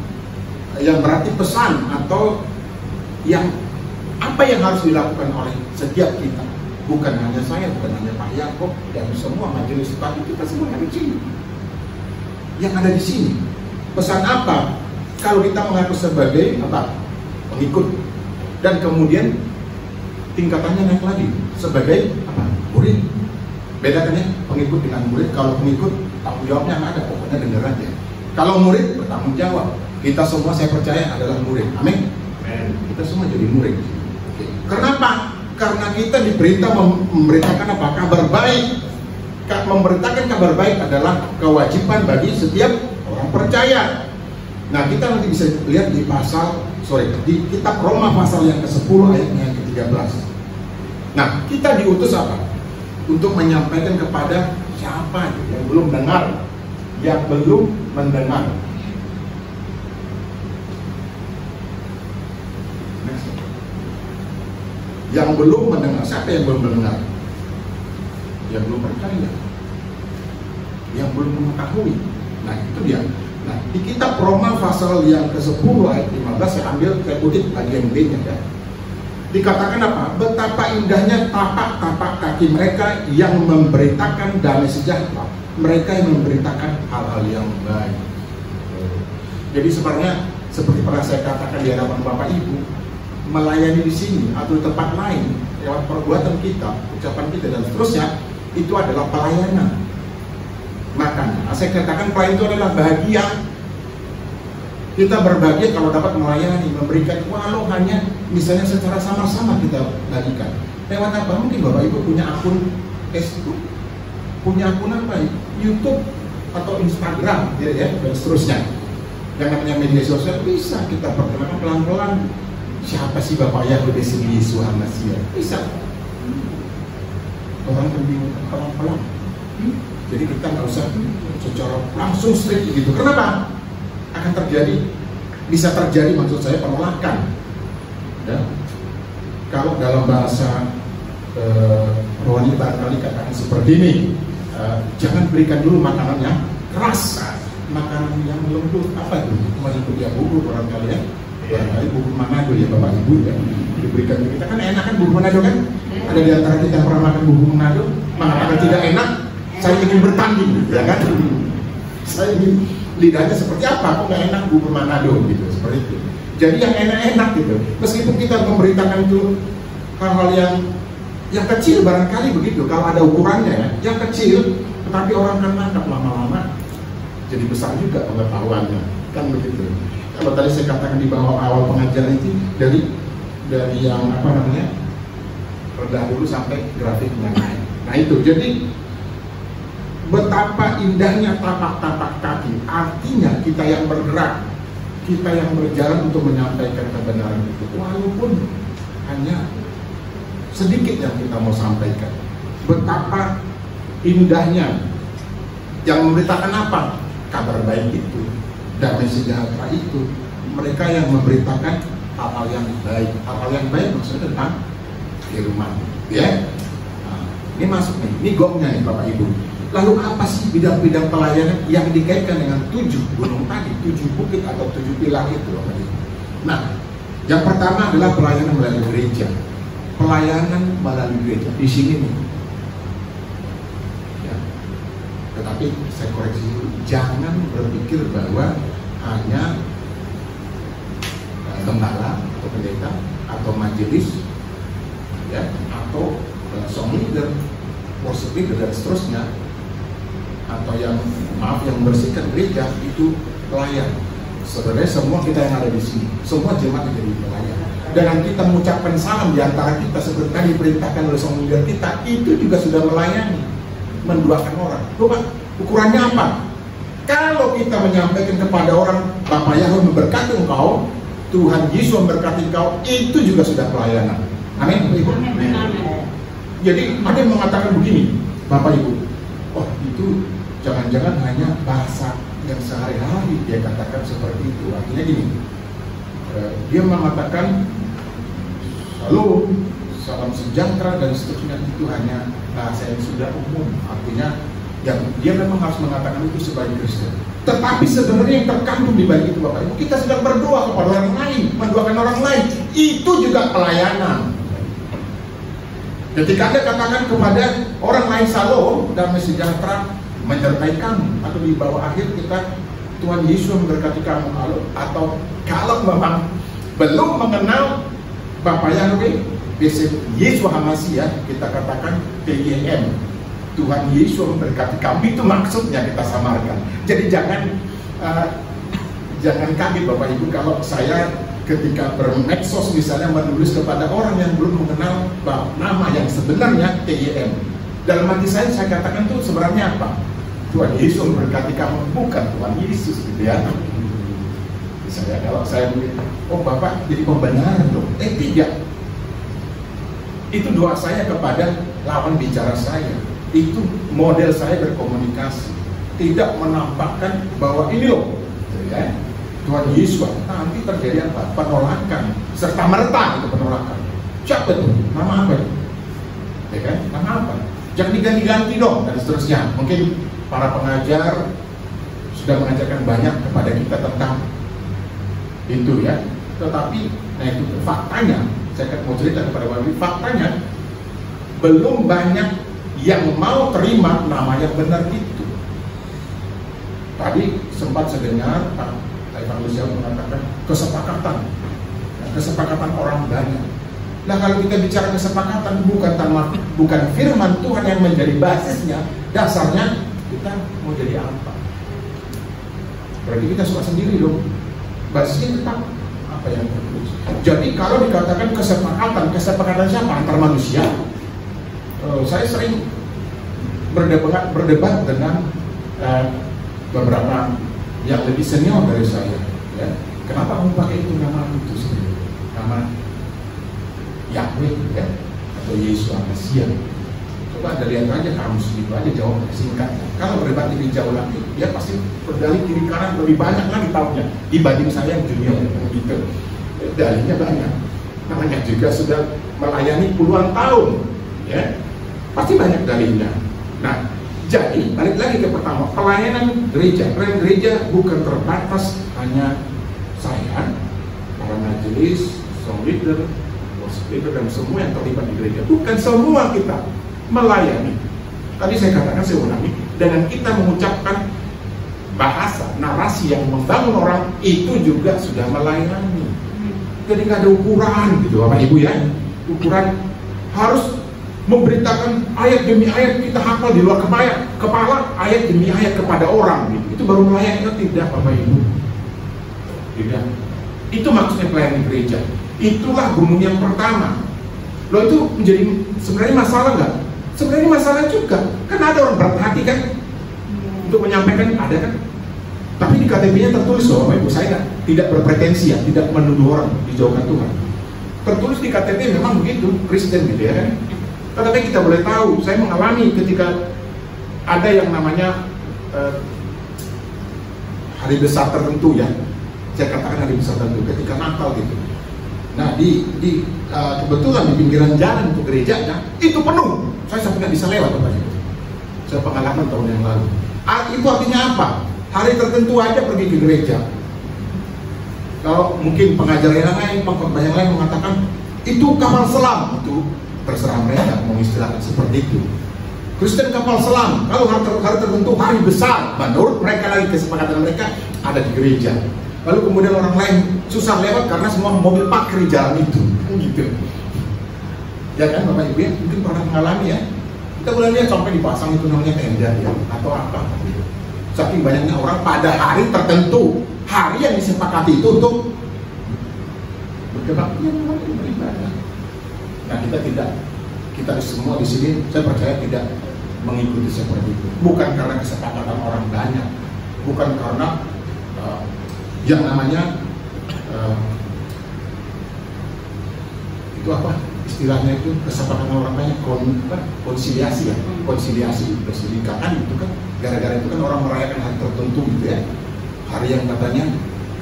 yang berarti pesan atau yang apa yang harus dilakukan oleh setiap kita. Bukan hanya saya, bukan hanya Pak Yakob dan semua majelis, tapi kita semua ada di sini. Yang ada di sini, pesan apa? Kalau kita mengaku sebagai apa? Pengikut, dan kemudian tingkatannya naik lagi sebagai apa? Murid. Beda kan ya, pengikut dengan murid. Kalau pengikut tanggung jawabnya nggak ada, pokoknya dengar aja. Kalau murid bertanggung jawab. Kita semua saya percaya adalah murid. Amin. Kita semua jadi murid. Oke. Kenapa? Karena kita diperintah memberitakan apa? Kabar baik. Memberitakan kabar baik adalah kewajiban bagi setiap orang percaya. Nah, kita nanti bisa lihat di di kitab Roma pasal yang ke-10 ayatnya yang ke-13. Nah, kita diutus apa? Untuk menyampaikan kepada siapa yang belum dengar, yang belum mendengar. Yang belum mendengar, siapa yang belum mendengar? Yang belum percaya, yang belum mengetahui. Nah, itu dia. Nah, di kitab Roma pasal yang ke-10 ayat 15, saya ambil, saya kutip bagian B-nya ya. Dikatakan apa? Betapa indahnya tapak-tapak kaki mereka yang memberitakan damai sejahtera. Mereka yang memberitakan hal-hal yang baik. Jadi sebenarnya seperti pernah saya katakan di hadapan Bapak Ibu, melayani di sini atau di tempat lain lewat perbuatan kita, ucapan kita dan seterusnya, itu adalah pelayanan. Makanya saya katakan pelayan itu adalah bahagia. Kita berbahagia kalau dapat melayani, memberikan, walau hanya misalnya secara sama-sama kita bagikan. Lewat apa? Mungkin Bapak Ibu punya akun Facebook, punya akun apa? YouTube atau Instagram, ya, dan seterusnya. Yang namanya media sosial bisa kita perkenalkan pelan-pelan. Siapa sih Bapak Yahweh sendiri Yesus Masiah? Bisa. Orang bingung pelan-pelan. Jadi kita nggak usah secara langsung strict gitu. Kenapa? Akan terjadi, bisa terjadi maksud saya penolakan. Ya. Kalau dalam bahasa rohani barangkali katakan seperti ini, jangan berikan dulu makanan yang keras, makanan yang lembut. Apa itu? Kemarin dia bubur barangkali ya. Barangkali bubur Manado ya Bapak Ibu ya. Diberikan kita kan enak kan bubur Manado kan? Ada di antara kita yang pernah makan bubur Manado, mengatakan tidak enak. Saya ingin bertanding, ya kan? Saya ingin lidahnya seperti apa? Kok nggak enak bubur Manado gitu, seperti itu. Jadi yang enak-enak gitu. Meskipun kita memberitakan itu hal-hal yang kecil barangkali begitu. Kalau ada ukurannya, yang kecil, tetapi orang kan nangkap lama-lama jadi besar juga pengetahuannya, kan begitu. Kalau tadi saya katakan di bawah awal pengajaran itu dari yang apa namanya rendah dulu sampai grafik yang naik. Nah itu jadi betapa indahnya tapak-tapak kaki. Artinya kita yang bergerak, kita yang berjalan untuk menyampaikan kebenaran itu, walaupun hanya sedikit yang kita mau sampaikan. Betapa indahnya yang memberitakan apa? Kabar baik itu, damai sejahtera itu. Mereka yang memberitakan hal-hal yang baik. Hal-hal yang baik maksudnya tentang firman, ya. Nah, ini masuk nih, ini gongnya nih Bapak Ibu. Lalu apa sih bidang-bidang pelayanan yang dikaitkan dengan 7 gunung tadi, 7 bukit atau 7 pilar itu Bapak Ibu? Nah, yang pertama adalah pelayanan melalui gereja. Pelayanan melalui gereja di sini nih. Ya. Tetapi saya koreksi dulu, jangan berpikir bahwa hanya gembala atau pendeta atau majelis, ya, atau song leader, worship leader dan seterusnya, atau yang membersihkan gereja itu pelayan. Sebenarnya semua kita yang ada di sini, semua jemaat menjadi pelayan. Dengan kita mengucapkan salam di antara kita seperti tadi diperintahkan oleh song leader kita, itu juga sudah melayani, mendoakan orang. Coba ukurannya apa? Kalau kita menyampaikan kepada orang, Bapak Yahweh memberkati engkau, Tuhan Yesus memberkati engkau, itu juga sudah pelayanan. Amin. Jadi ada yang mengatakan begini, Bapak Ibu, oh itu jangan-jangan hanya bahasa yang sehari-hari dia katakan seperti itu. Artinya gini, dia mengatakan halo, salam sejahtera dan seterusnya, itu hanya bahasa yang sudah umum. Artinya yang dia memang harus mengatakan itu sebagai Kristen. Tetapi sebenarnya yang terkandung di balik itu, Bapak Ibu, kita sedang berdoa kepada orang lain, mendoakan orang lain, itu juga pelayanan. Ketika Anda katakan kepada orang lain salam, damai sejahtera menyertai kamu, atau di bawah akhir kita Tuhan Yesus memberkati kamu, atau kalau memang belum mengenal Bapak Yahweh, Yeshua HaMashiach, kita katakan TYM, Tuhan Yesus memberkati kamu, itu maksudnya kita samarkan. Jadi jangan kaget Bapak Ibu kalau saya ketika bermedsos misalnya menulis kepada orang yang belum mengenal nama yang sebenarnya TYM. Dalam hati saya katakan itu sebenarnya apa? Tuhan Yesus memberkati kamu, bukan Tuhan Yesus, gitu ya. Misalnya kalau saya bilang, oh Bapak jadi pembenaran dong. Tidak. Itu doa saya kepada lawan bicara saya. Itu model saya berkomunikasi. Tidak menampakkan bahwa ini loh, gitu ya, Tuhan Yesus. Nanti terjadi apa? Penolakan, serta merta itu penolakan. Siapa itu? Nama apa? Ya kan? Nama apa? Jangan diganti-ganti dong, dan seterusnya. Mungkin para pengajar sudah mengajarkan banyak kepada kita tentang itu ya. Tetapi, nah itu faktanya, saya akan mau cerita kepada Bapak, faktanya belum banyak yang mau terima nama yang benar itu. Tadi sempat saya dengar Pak Evangelis mengatakan kesepakatan, kesepakatan orang banyak. Nah kalau kita bicara kesepakatan, bukan firman Tuhan yang menjadi basisnya, dasarnya kita mau jadi apa? Berarti kita suka sendiri dong. Basisnya tetap apa yang tertulis. Jadi kalau dikatakan kesepakatan siapa? Antar manusia. Saya sering berdebat dengan beberapa yang lebih senior dari saya. Ya. Kenapa kamu pakai itu nama itu sendiri? Nama Yahweh ya, atau Yesus HaMashiach. Coba Anda lihat aja kamus itu aja jawab singkatnya. Kalau berdebat lebih jauh lagi, dia pasti berdalih kiri kanan lebih banyak lagi tahunya dibanding saya yang junior gitu. Dalihnya banyak. Namanya juga sudah melayani puluhan tahun, ya pasti banyak dalihnya. Nah, jadi balik lagi ke pertama, pelayanan gereja. Pelayanan gereja bukan terbatas hanya saya, para majelis, song leader, worship leader, dan semua yang terlibat di gereja. Bukan semua kita melayani. Tadi saya katakan, saya ulangi, dengan kita mengucapkan bahasa, narasi yang membangun orang, itu juga sudah melayani. Jadi nggak ada ukuran gitu Bapak Ibu ya. Ukuran harus memberitakan ayat demi ayat, kita hafal di luar kepala ayat demi ayat kepada orang gitu. Itu baru melayani atau tidak Bapak Ibu? Tidak. Itu maksudnya pelayanan gereja. Itulah gunung yang pertama. Loh itu menjadi sebenarnya masalah nggak? Sebenarnya masalah juga. Kan ada orang berat hati kan untuk menyampaikan, ada kan? Tapi di KTP-nya tertulis loh Bapak Ibu, saya tidak berpretensi ya, tidak menuduh orang dijauhkan Tuhan. Tertulis di KTP memang begitu, Kristen gitu ya kan? Tetapi kita boleh tahu, saya mengalami ketika ada yang namanya hari besar tertentu ya, saya katakan hari besar tertentu ketika Natal gitu. Nah kebetulan di pinggiran jalan untuk gerejanya itu penuh, saya sampai nggak bisa lewat Bapak Ibu. Saya pengalaman tahun yang lalu. Itu artinya apa? Hari tertentu aja pergi ke gereja. Kalau mungkin pengajar yang lain, pengkhotbah yang lain mengatakan itu kapal selam, itu terserah mereka mau istilahkan seperti itu. Kristen kapal selam, kalau hari tertentu hari besar, menurut mereka lagi kesepakatan mereka ada di gereja. Lalu kemudian orang lain susah lewat karena semua mobil parkir di jalan itu, gitu. Ya kan Bapak Ibu ya, mungkin pernah mengalami ya. Kita boleh lihat sampai dipasang itu namanya tenda ya, atau apa. Saking banyaknya orang pada hari tertentu, hari yang disepakati itu untuk berkebaktian beribadah. Nah kita semua di sini saya percaya tidak mengikuti seperti itu. Bukan karena kesepakatan orang banyak, bukan karena yang namanya itu apa istilahnya itu kesepakatan orang banyak konsiliasi ya, konsiliasi bersedekahkan itu kan gara-gara itu kan orang merayakan hari tertentu gitu ya, hari yang katanya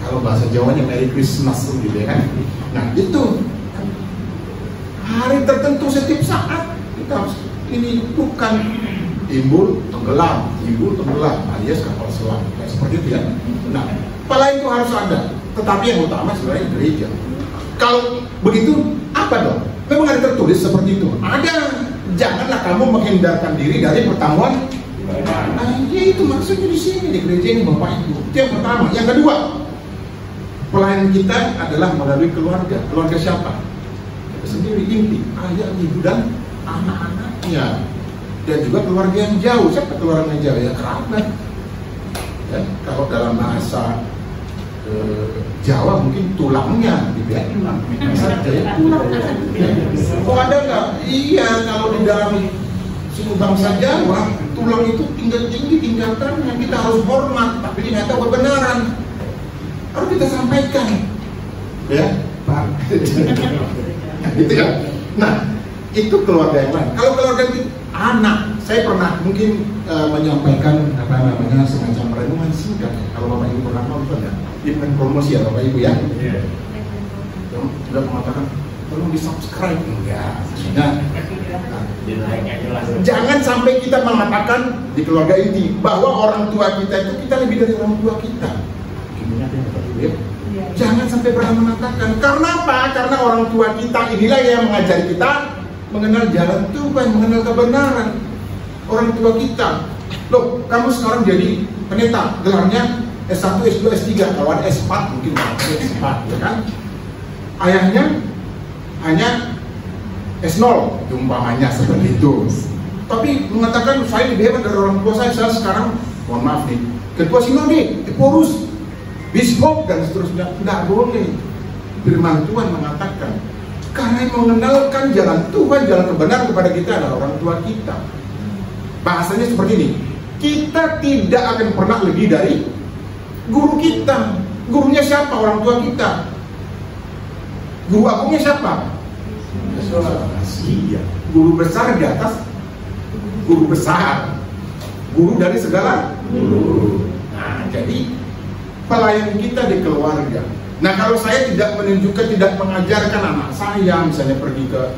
kalau bahasa Jawanya Merry Christmas gitu ya kan. Nah itu hari tertentu setiap saat kita harus ini bukan timbul tenggelam alias kapal selam kayak seperti itu ya. Nah pala itu harus ada, tetapi yang utama sebenarnya gereja. Kalau begitu apa dong? Memang ada tertulis seperti itu. Ada, janganlah kamu menghindarkan diri dari pertemuan. Nah, ya itu maksudnya di sini di gereja ini Bapak Ibu. Itu yang pertama. Yang kedua, pelayanan kita adalah melalui keluarga. Keluarga siapa? Kita sendiri, inti, ayah, ibu dan anak-anaknya. Dan juga keluarga yang jauh. Siapa keluarga yang jauh? Ya kerabat. Ya, kalau dalam bahasa Jawa mungkin tulangnya, gitu ya. Oh ada nggak? Iya, kalau di dalam suku bangsa Jawa, tulang itu tinggal tinggi tingkatannya, kita harus hormat, tapi dia nggak tahu kebenaran. Harus kita sampaikan, ya, Pak. Gitu ya. Nah, itu keluarga yang lain. Kalau keluarga itu anak, saya pernah mungkin menyampaikan apa namanya semacam renungan singkat. Kalau Bapak Ibu pernah nonton ya, event promosi ya Bapak Ibu ya. Sudah mengatakan tolong di subscribe enggak? Jangan sampai kita mengatakan di keluarga ini bahwa orang tua kita itu kita lebih dari orang tua kita. Jangan sampai pernah mengatakan. Karena apa? Karena orang tua kita inilah yang mengajari kita mengenal jalan Tuhan, mengenal kebenaran. Orang tua kita, loh kamu sekarang jadi pendeta, gelarnya S1, S2, S3, kalau ada S4 mungkin S4, ya kan? Ayahnya hanya S0, itu umpamanya seperti itu. Tapi mengatakan saya lebih hebat dari orang tua saya sekarang, mohon maaf nih, ketua sinode, pengurus, biskop dan seterusnya, tidak boleh. Firman Tuhan mengatakan, karena yang mengenalkan jalan Tuhan, jalan kebenaran kepada kita adalah orang tua kita. Bahasanya seperti ini, kita tidak akan pernah lebih dari guru kita. Gurunya siapa? Orang tua kita. Guru agungnya siapa? Iya. Guru besar di atas guru besar. Guru dari segala guru. Nah, jadi pelayan kita di keluarga. Nah, kalau saya tidak menunjukkan, tidak mengajarkan anak saya, misalnya pergi ke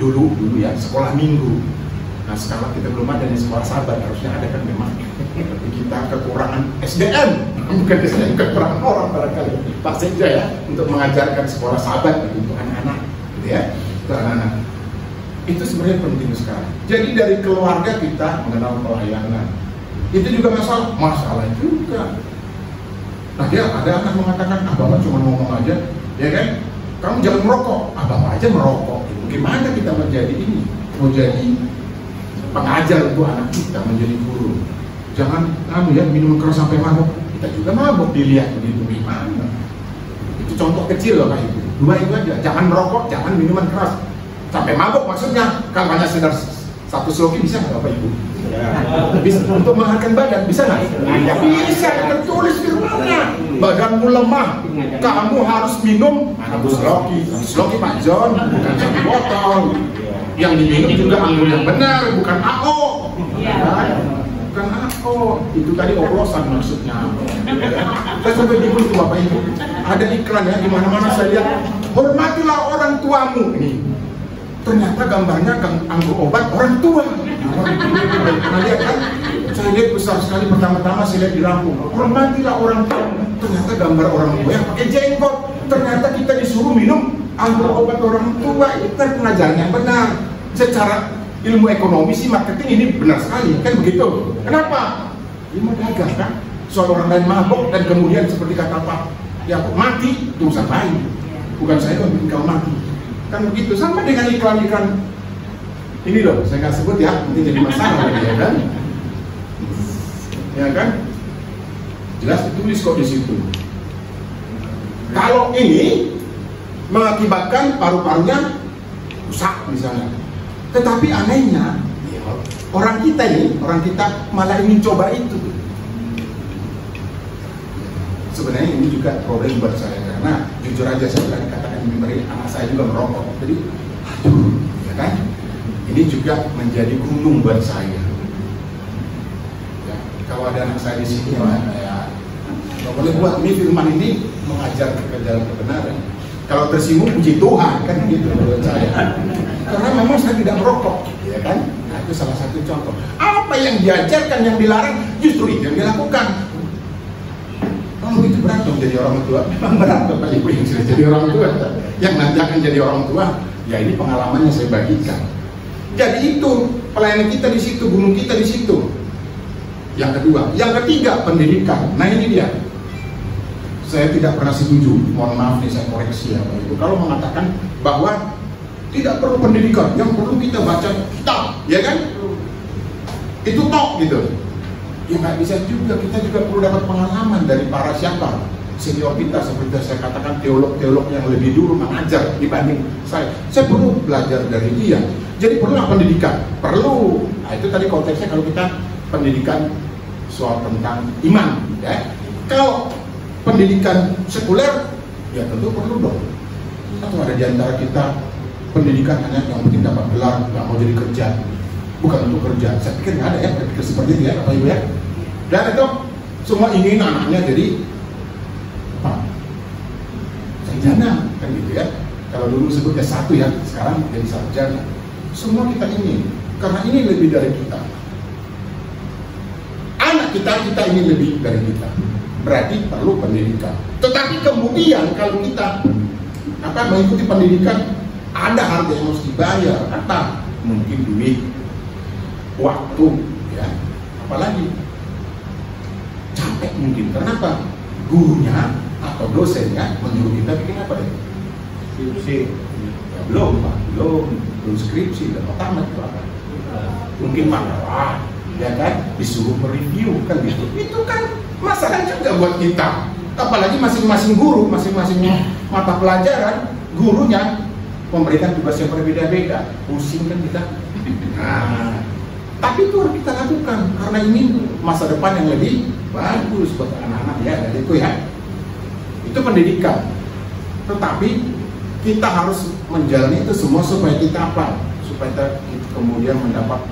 dulu ya sekolah minggu. Nah, sekarang kita belum ada di sekolah sahabat, harusnya ada kan memang. Tapi kita kekurangan SDM, bukan SDM, kekurangan orang barangkali. Pas saja ya untuk mengajarkan sekolah sahabat untuk anak-anak, gitu ya, untuk anak-anak. Itu sebenarnya penting sekarang. Jadi dari keluarga kita mengenal pelayanan. Itu juga masalah juga. Nah, dia ada anak mengatakan, Bapak cuma ngomong aja, ya kan? Kamu jangan merokok, Bapak aja merokok. Gimana kita menjadi ini? Mau jadi pengajar untuk anak kita, menjadi guru. Jangan ya minum keras sampai mabuk. Kita juga mabuk dilihat begitu gimana. Itu contoh kecil loh Pak Ibu. Dua itu aja. Jangan merokok, jangan minuman keras sampai mabuk. Maksudnya kalau hanya sekedar satu sloki bisa nggak Bapak Ibu? Bisa untuk menghangatkan badan bisa nggak? Bisa, tertulis firman-Nya. Badanmu lemah, kamu harus minum sloki Pak John, bukan satu botol. Yang diminum juga anggur yang benar, bukan AO. Bukan AO. Itu tadi oplosan maksudnya. Saya sampai bingung itu Bapak Ibu. Ada iklan ya di mana-mana saya lihat, hormatilah orang tuamu. Ini ternyata gambarnya anggur obat orang tua. Nah, lihat kan, saya lihat besar sekali pertama-tama saya lihat di Lampung. Hormatilah orang tua. Ternyata gambar orang tua yang pakai jenggot. Ternyata kita disuruh minum anggur obat orang tua. Itu kan pengajaran yang benar. Secara ilmu ekonomi sih marketing ini benar sekali, kan begitu. Kenapa? Ini mau dagang kan? Soal orang lain mabok dan kemudian seperti kata Pak Yakub mati, itu urusan lain. Bukan saya yang bikin kau mati. Kan begitu. Sama dengan iklan-iklan ini loh, saya nggak sebut ya, nanti jadi masalah ya kan? Ya kan? Jelas ditulis kok di situ. Kalau ini mengakibatkan paru-parunya rusak misalnya. Tetapi anehnya, orang kita malah ingin coba itu. Sebenarnya ini juga problem buat saya karena jujur aja saya berani katakan anak saya juga merokok. Jadi, aduh, ya kan? Ini juga menjadi gunung buat saya. Ya, kalau ada anak saya di sini, ya, boleh buat ini firman ini mengajar ke jalan kebenaran. Kalau tersinggung puji Tuhan kan gitu menurut saya. Karena memang saya tidak merokok, ya kan? Nah, itu salah satu contoh. Apa yang diajarkan yang dilarang justru itu yang dilakukan. Kalau itu berat dong jadi orang tua. Memang berat Bapak Ibu yang sudah jadi orang tua. Yang nanti akan jadi orang tua, ya ini pengalaman yang saya bagikan. Jadi itu pelayanan kita di situ, gunung kita di situ. Yang kedua, yang ketiga pendidikan. Nah ini dia. Saya tidak pernah setuju. Mohon maaf nih saya koreksi ya Bapak Ibu. Kalau mengatakan bahwa tidak perlu pendidikan, yang perlu kita baca kitab, ya kan? Itu tok gitu. Ya nggak bisa juga. Kita juga perlu dapat pengalaman dari para siapa senior kita seperti saya katakan teolog-teolog yang lebih dulu mengajar dibanding saya. Saya perlu belajar dari dia. Jadi perlu nggak pendidikan? Perlu. Nah itu tadi konteksnya kalau kita pendidikan soal tentang iman, ya. Kalau pendidikan sekuler, ya tentu perlu dong. Atau ada di antara kita pendidikan hanya yang penting dapat gelar, nggak mau jadi kerja, bukan untuk kerja. Saya pikir nggak ada ya berpikir seperti itu ya, Bapak Ibu ya. Dan itu semua ingin anaknya jadi apa? Sarjana, kan gitu ya. Kalau dulu sebutnya S1 ya, sekarang jadi sarjana. Semua kita ingin, karena ini lebih dari kita. Anak kita ingin lebih dari kita. Berarti perlu pendidikan. Tetapi kemudian kalau kita mengikuti pendidikan, ada harga yang harus dibayar. Apa? Mungkin duit, waktu, ya. Apalagi capek mungkin. Kenapa? Gurunya atau dosennya menyuruh kita bikin apa deh? Skripsi. Ya, belum skripsi dan tamat itu apa? Mungkin makalah, ya kan? Disuruh mereview kan gitu. Itu kan masalah juga buat kita. Apalagi masing-masing guru, masing-masing mata pelajaran, gurunya memberikan tugas yang berbeda-beda. Pusing kan kita. Nah, tapi itu harus kita lakukan karena ini masa depan yang lebih bagus buat anak-anak ya. Dan itu ya, itu pendidikan. Tetapi kita harus menjalani itu semua supaya kita apa? Supaya kita kemudian mendapat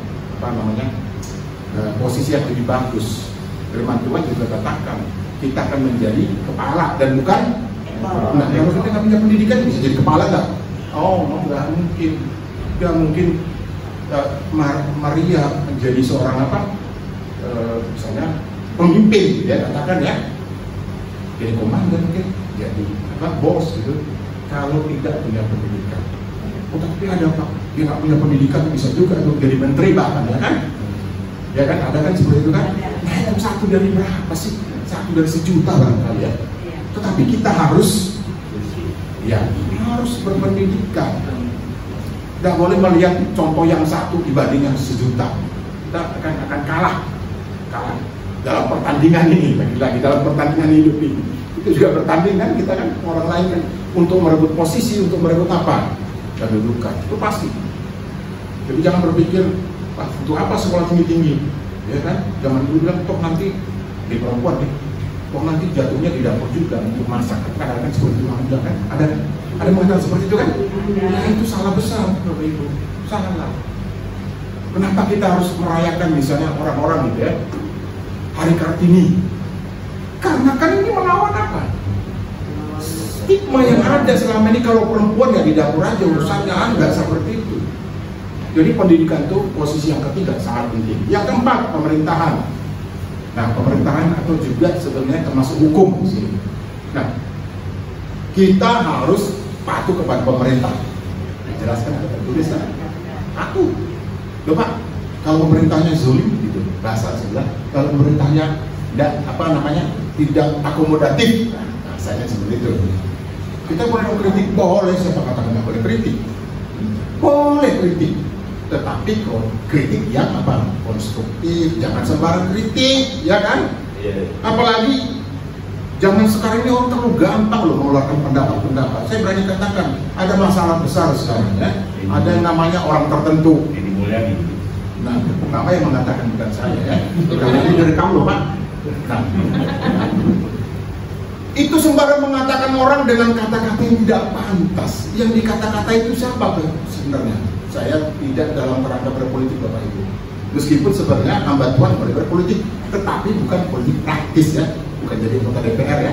posisi yang lebih bagus. Firman Tuhan juga katakan kita akan menjadi kepala dan bukan. Nah, kalau kita nggak punya pendidikan bisa jadi kepala nggak? Oh, nggak mungkin. Nggak mungkin. Maria menjadi seorang misalnya pemimpin, ya katakan ya, jadi komandan mungkin, jadi bos gitu. Kalau tidak punya pendidikan, tapi ada Pak, dia nggak punya pendidikan bisa juga untuk jadi menteri bahkan, ya kan? Ya kan, ada kan seperti itu kan? Nah, satu dari berapa sih? Satu dari sejuta barangkali ya. Tetapi kita harus, berpendidikan. Tidak boleh melihat contoh yang satu dibanding yang sejuta. Kita akan kalah dalam pertandingan ini. Lagi dalam pertandingan hidup ini. Itu juga pertandingan kita kan orang lain kan untuk merebut posisi, untuk merebut apa? Kedudukan. Itu pasti. Jadi jangan berpikir untuk apa sekolah tinggi-tinggi, ya kan? Zaman dulu bilang toh nanti di perempuan nih, toh nanti jatuhnya di dapur juga untuk masak. Kan ada kan seperti itu kan? Ada mengatakan seperti itu kan? Nah, itu salah besar, Bapak Ibu. Salah. Kenapa kita harus merayakan misalnya orang-orang gitu ya, Hari Kartini? Karena kan ini melawan apa? Stigma yang ada selama ini kalau perempuan ya di dapur aja urusannya, enggak seperti itu. Jadi pendidikan itu posisi yang ketiga sangat penting. Yang keempat, pemerintahan. Nah, pemerintahan atau juga sebenarnya termasuk hukum di sini. Nah, kita harus patuh kepada pemerintah. Dijelaskan atau tertulis kan? Patuh. Loh Pak, kalau pemerintahnya zolim gitu, bahasa sebelah. Kalau pemerintahnya tidak akomodatif, bahasanya seperti itu. Kita boleh kritik, boleh, siapa katakan nggak boleh kritik? Boleh kritik. Tetapi kritik yang konstruktif, jangan sembarang kritik, ya kan? Apalagi zaman sekarang ini orang terlalu gampang loh mengeluarkan pendapat-pendapat. Saya berani katakan ada masalah besar sekarang ya. Ada yang namanya orang tertentu. Ini mulia nih. Nah, pertama yang mengatakan bukan saya ya. Karena ini dari kamu loh Pak. Nah, itu sembarang mengatakan orang dengan kata-kata yang tidak pantas. Yang dikata-kata itu siapa sebenarnya? Saya tidak dalam kerangka berpolitik Bapak Ibu. Meskipun sebenarnya hamba Tuhan boleh berpolitik, tetapi bukan politik praktis ya, bukan jadi anggota DPR ya.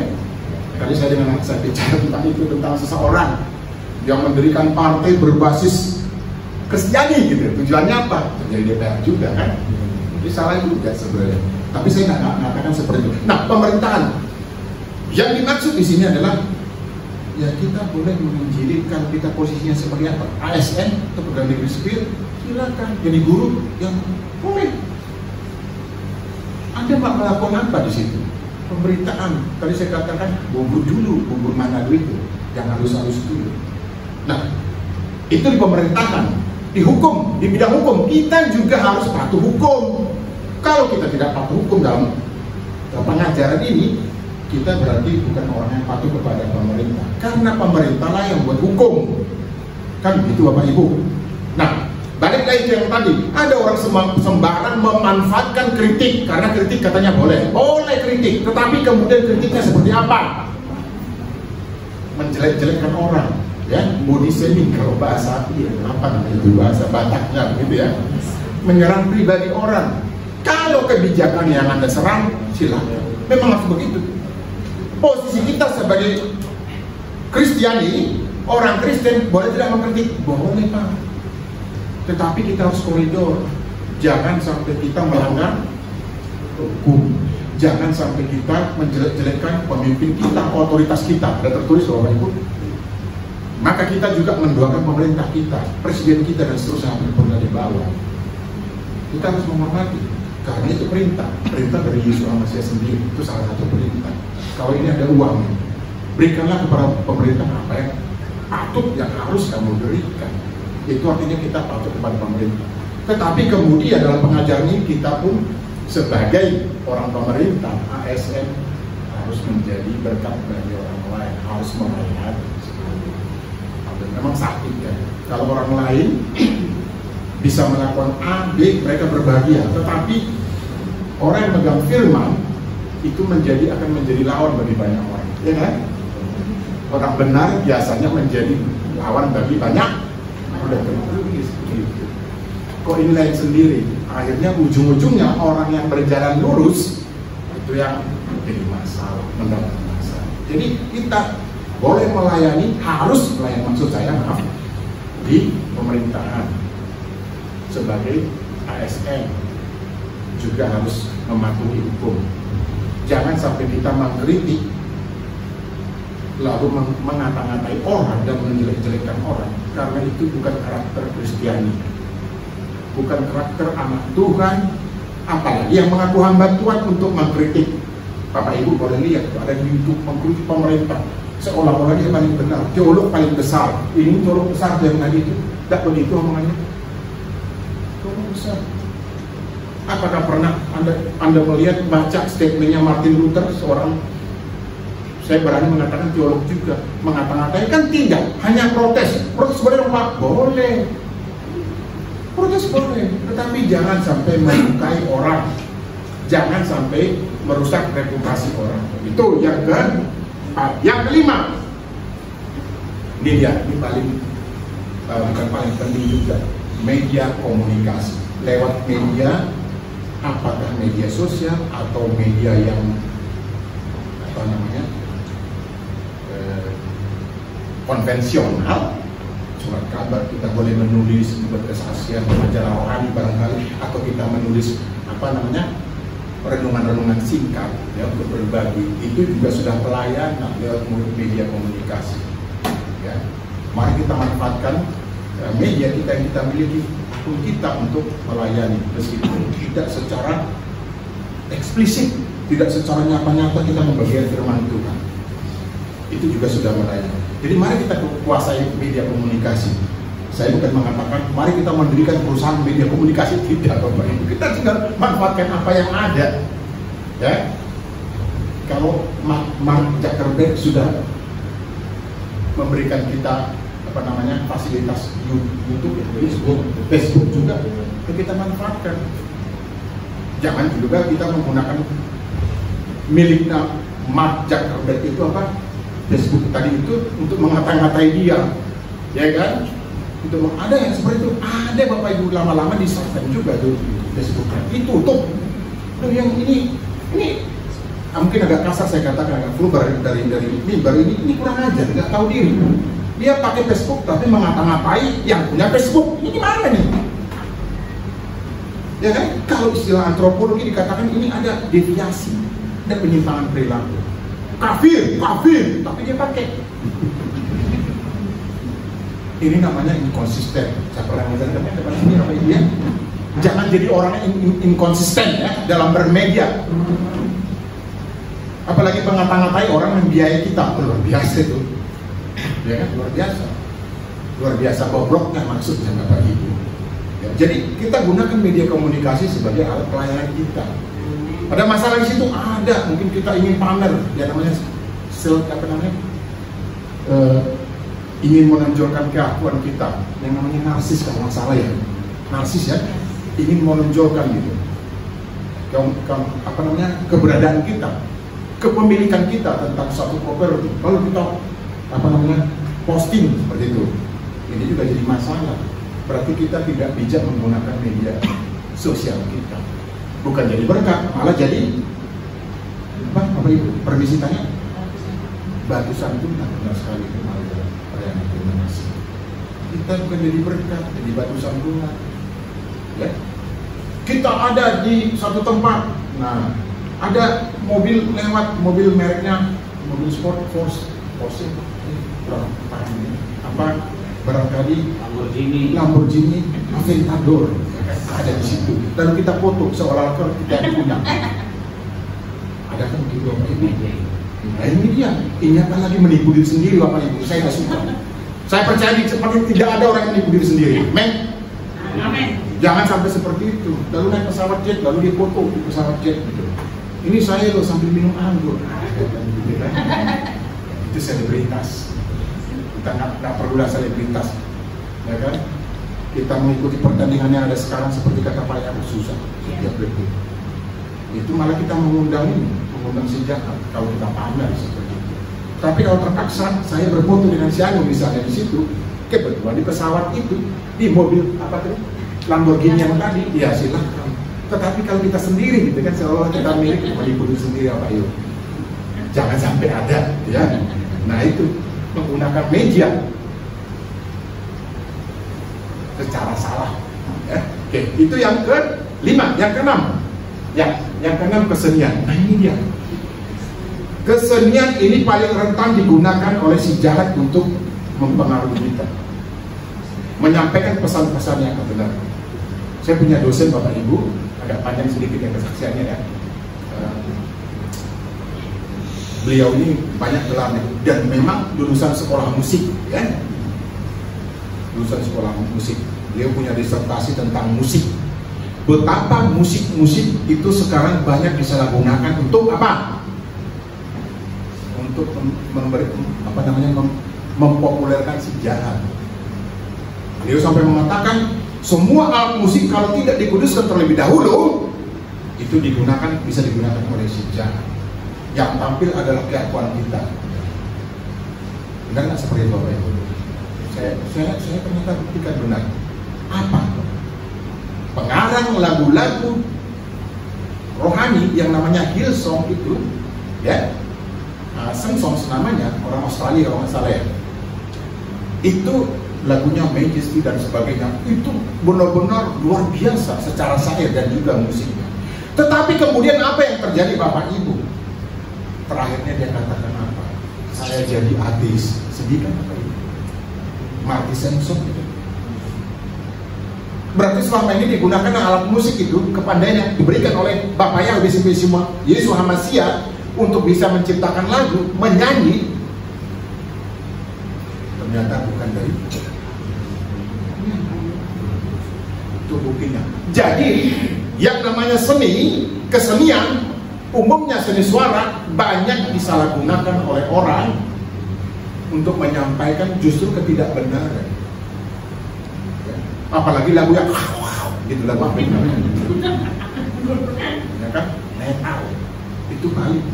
Tadi saya bicara tentang itu, tentang seseorang yang mendirikan partai berbasis Kristiani gitu. Tujuannya apa? Jadi DPR juga kan. Jadi salah juga sebenarnya. Tapi saya nggak mengatakan seperti itu. Nah, pemerintahan yang dimaksud di sini adalah ya kita boleh menginjilkan, kita posisinya sebagai apa? ASN atau pegawai negeri sipil, silakan. Jadi guru yang boleh. Anda Pak melakukan apa di situ? Pemberitaan. Tadi saya katakan bubur dulu, bubur Manado itu yang halus-halus dulu. Nah, itu di pemerintahan, di hukum, di bidang hukum kita juga harus patuh hukum. Kalau kita tidak patuh hukum dalam pengajaran ini, kita berarti bukan orang yang patuh kepada pemerintah, karena pemerintahlah yang buat hukum, kan begitu Bapak Ibu. Nah, balik lagi ke yang tadi, ada orang sembarang memanfaatkan kritik, karena kritik katanya boleh kritik, tetapi kemudian kritiknya seperti apa? Menjelek-jelekkan orang, ya, body shaming kalau bahasa apa namanya itu bahasa Bataknya begitu ya, menyerang pribadi orang. Kalau kebijakan yang Anda serang, silakan, memang harus begitu. Posisi kita sebagai Kristiani, orang Kristen boleh tidak mengkritik? Boleh Pak. Tetapi kita harus koridor. Jangan sampai kita melanggar hukum. Jangan sampai kita menjelek-jelekkan pemimpin kita, otoritas kita. Ada tertulis Bapak Ibu. Maka kita juga mendoakan pemerintah kita, presiden kita dan seterusnya yang pernah di bawah. Kita harus menghormati. Karena itu perintah dari Yesus Mesias sendiri. Itu salah satu perintah. Kalau ini ada uang, berikanlah kepada pemerintah apa yang patut, yang harus kamu berikan. Itu artinya kita patut kepada pemerintah. Tetapi kemudian dalam pengajaran ini kita pun sebagai orang pemerintah, ASN, harus menjadi berkat bagi orang lain, harus melayani. Memang sakit ya. Kalau orang lain bisa melakukan A, B, mereka berbahagia. Tetapi orang yang megang firman itu akan menjadi lawan bagi banyak orang, ya kan? Orang benar biasanya menjadi lawan bagi banyak. Udah tertulis begitu. Kok ini lain sendiri? Akhirnya ujung-ujungnya orang yang berjalan lurus itu yang jadi masalah, mendapat masalah. Jadi kita boleh melayani, harus melayani, maksud saya maaf, di pemerintahan. Sebagai ASN juga harus mematuhi hukum. Jangan sampai kita mengkritik lalu mengata-ngatai orang dan menjelek-jelekkan orang, karena itu bukan karakter Kristiani, bukan karakter anak Tuhan. Apalagi yang mengaku hamba Tuhan untuk mengkritik. Bapak Ibu boleh lihat ada di YouTube mengkritik pemerintah seolah-olah dia paling benar, teolog paling besar. Ini teolog besar yang tadi itu tidak begitu omongannya. Apakah pernah Anda melihat baca statementnya Martin Luther, seorang, saya berani mengatakan teolog juga, mengata-ngatai? Kan tidak, hanya protes boleh Pak? Boleh, protes boleh, tetapi jangan sampai melukai orang, jangan sampai merusak reputasi orang. Itu yang keempat. Yang kelima, ini dia, ini paling bukan paling penting juga, media komunikasi. Lewat media, apakah media sosial atau media yang konvensional, surat kabar, kita boleh menulis berkesaksian majalah rohani barangkali, atau kita menulis renungan-renungan singkat ya untuk berbagi. Itu juga sudah pelayanan lewat media komunikasi. Ya, mari kita manfaatkan media kita yang kita miliki kita untuk melayani, meskipun tidak secara eksplisit, tidak secara nyata-nyata kita membagikan firman Tuhan. Itu juga sudah melayani. Jadi mari kita kuasai media komunikasi. Saya bukan mengatakan mari kita mendirikan perusahaan media komunikasi, tidak Bapak Ibu. Kita tinggal manfaatkan apa yang ada. Ya. Kalau Mark Zuckerberg sudah memberikan kita fasilitas YouTube, Facebook juga, kita manfaatkan. Jangan juga kita menggunakan miliknya Mark Zuckerberg itu Facebook tadi itu untuk mengata-ngatai dia, ya kan? Ada yang seperti itu, ada Bapak Ibu, lama-lama di-suspend juga tuh Facebook ditutup. Yang ini mungkin agak kasar saya katakan, agak vulgar dari mimbar ini kurang ajar, nggak tahu diri. Dia pakai Facebook tapi mengata-ngatai yang punya Facebook. Ini gimana nih? Ya kan? Kalau istilah antropologi dikatakan ini ada deviasi dan penyimpangan perilaku. Kafir, tapi dia pakai. Ini namanya inkonsisten. Saya pernah mengajarkan depan sini apa ini ya? Jangan jadi orang inkonsisten ya dalam bermedia. Apalagi mengata-ngatai orang membiayai kita, luar biasa itu. Ya kan? Luar biasa bobroknya maksudnya Bapak Ibu. Ya, jadi kita gunakan media komunikasi sebagai alat pelayanan kita. Ada masalah di situ, ada. Mungkin kita ingin pamer, ya namanya ingin menonjolkan keakuan kita, yang namanya narsis kalau nggak salah ya, narsis ya, ingin menonjolkan gitu, keberadaan kita, kepemilikan kita tentang suatu properti, lalu kita posting seperti itu. Ini juga jadi masalah. Berarti kita tidak bijak menggunakan media sosial kita. Bukan jadi berkat, malah jadi apa itu? Permisi tanya. Batu santunan, benar sekali itu malah perayaan terima kasih. Kita bukan jadi berkat, jadi batu santunan. Ya. Kita ada di satu tempat. Nah, ada mobil lewat, mobil mereknya mobil sport Porsche barangkali Lamborghini Aventador ada di situ, lalu kita foto seolah-olah kita punya. Ada kan gitu ini. Nah ini dia, ini akan lagi menipu diri sendiri Bapak Ibu. Saya nggak suka. Saya percaya seperti tidak ada orang yang menipu diri sendiri. Amin. Jangan sampai seperti itu. Lalu naik pesawat jet, lalu dia foto di pesawat jet. Gitu. Ini saya loh sambil minum anggur. Itu selebritas. Kita nggak perlulah selebritas, ya kan? Kita mengikuti pertandingan yang ada sekarang seperti kata Pak Yakub susah. Ya betul. Itu malah kita mengundang senjata kalau kita pamer seperti itu. Tapi kalau terpaksa saya berfoto dengan si Anu misalnya di situ, kebetulan di pesawat itu, di mobil Lamborghini yang tadi, ya silakan. Tetapi kalau kita sendiri gitu kan, seolah kita milik, menipu sendiri apa itu. Jangan sampai ada, ya. Nah itu menggunakan media secara salah. Ya. Oke, itu yang ke-5, yang ke-6. Yang ke-6 kesenian. Nah ini dia. Kesenian ini paling rentan digunakan oleh si jahat untuk mempengaruhi kita, menyampaikan pesan-pesan yang benar. Saya punya dosen Bapak Ibu, agak panjang sedikit yang kesaksiannya ya. Beliau ini banyak gelarnya dan memang lulusan sekolah musik ya. Lulusan sekolah musik. Beliau punya disertasi tentang musik. Betapa musik-musik itu sekarang banyak disalahgunakan untuk apa? Untuk mempopulerkan sejarah. Beliau sampai mengatakan semua alat musik kalau tidak dikuduskan terlebih dahulu itu bisa digunakan oleh sejarah. Yang tampil adalah keakuan kita. Benar nggak seperti itu Bapak Ibu? Saya ternyata buktikan benar. Apa? Pengarang lagu-lagu rohani yang namanya Hillsong itu, ya, Sing Songs namanya, orang Australia kalau nggak salah ya. Itu lagunya Majesty dan sebagainya, itu benar-benar luar biasa secara syair dan juga musiknya. Tetapi kemudian apa yang terjadi Bapak Ibu? Terakhirnya dia katakan apa? Saya jadi ateis. Sedih kan Bapak Ibu? Mati sensor gitu. Berarti selama ini digunakan alat musik itu, kepandaian yang diberikan oleh Bapak Yahweh Yesus Hamasiah untuk bisa menciptakan lagu, menyanyi, ternyata bukan dari itu buktinya. Jadi yang namanya seni, kesenian, umumnya seni suara banyak disalahgunakan oleh orang untuk menyampaikan justru ketidakbenaran. Apalagi lagu yang gitu, lagu apa namanya? Ya kan? Metal. Itu balik.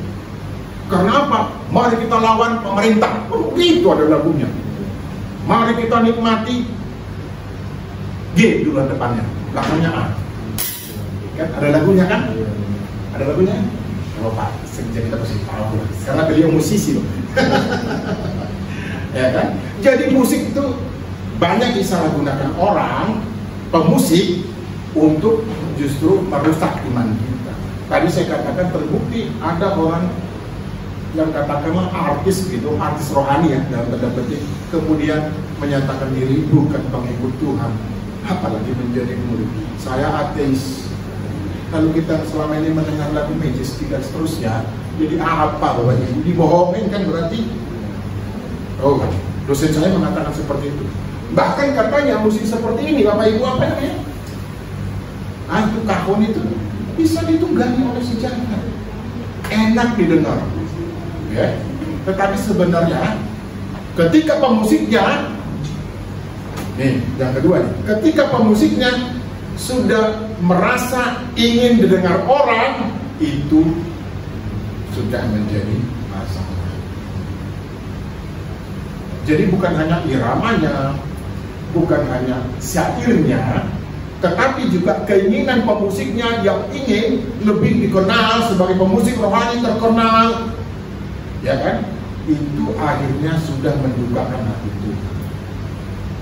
Karena apa? Mari kita lawan pemerintah. Itu ada lagunya. Mari kita nikmati G dulu depannya, belakangnya A. Kan ada lagunya kan? Ada lagunya? Oh Pak, jadi kita pasti tahu lah. Karena beliau musisi loh. Ya kan? Jadi musik itu banyak disalahgunakan orang, pemusik, untuk justru merusak iman kita. Tadi saya katakan terbukti ada orang yang katakanlah artis gitu, artis rohani ya dalam tanda petik, kemudian menyatakan diri bukan pengikut Tuhan, apalagi menjadi murid. Saya ateis. Lalu kita selama ini mendengar lagu Majesty dan seterusnya, jadi apa Bapak Ibu? Dibohongin kan berarti? Oh, dosen saya mengatakan seperti itu. Bahkan katanya musik seperti ini Bapak Ibu apa namanya? Itu kahon itu bisa ditunggangi oleh senjata, enak didengar. Ya. Tetapi sebenarnya ketika pemusiknya, nih yang kedua nih, ketika pemusiknya sudah merasa ingin didengar orang, itu sudah menjadi masalah. Jadi bukan hanya iramanya, bukan hanya syairnya, tetapi juga keinginan pemusiknya yang ingin lebih dikenal sebagai pemusik rohani terkenal, ya kan? Itu akhirnya sudah mendukakan hati Tuhan.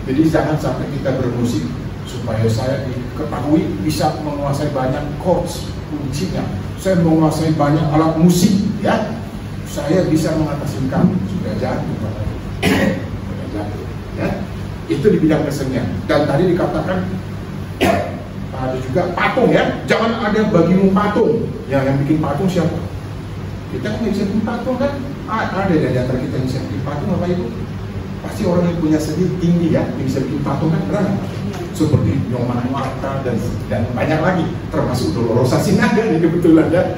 Jadi jangan sampai kita bermusik supaya saya diketahui bisa menguasai banyak chords kuncinya, saya menguasai banyak alat musik, ya, saya bisa mengatasi kamu. Sudah jatuh, sudah jatuh, ya. Itu di bidang kesenian. Dan tadi dikatakan ada juga patung, ya, jangan ada bagimu patung. Yang bikin patung siapa? Kita kan bisa bikin patung kan? Ada dari antara kita yang bisa bikin patung Bapak Ibu. Pasti orang yang punya seni tinggi ya, yang bisa bikin patung kan, benar? Seperti Nyoman Marta dan banyak lagi, termasuk Dolorosa Sinaga nih kebetulan ya,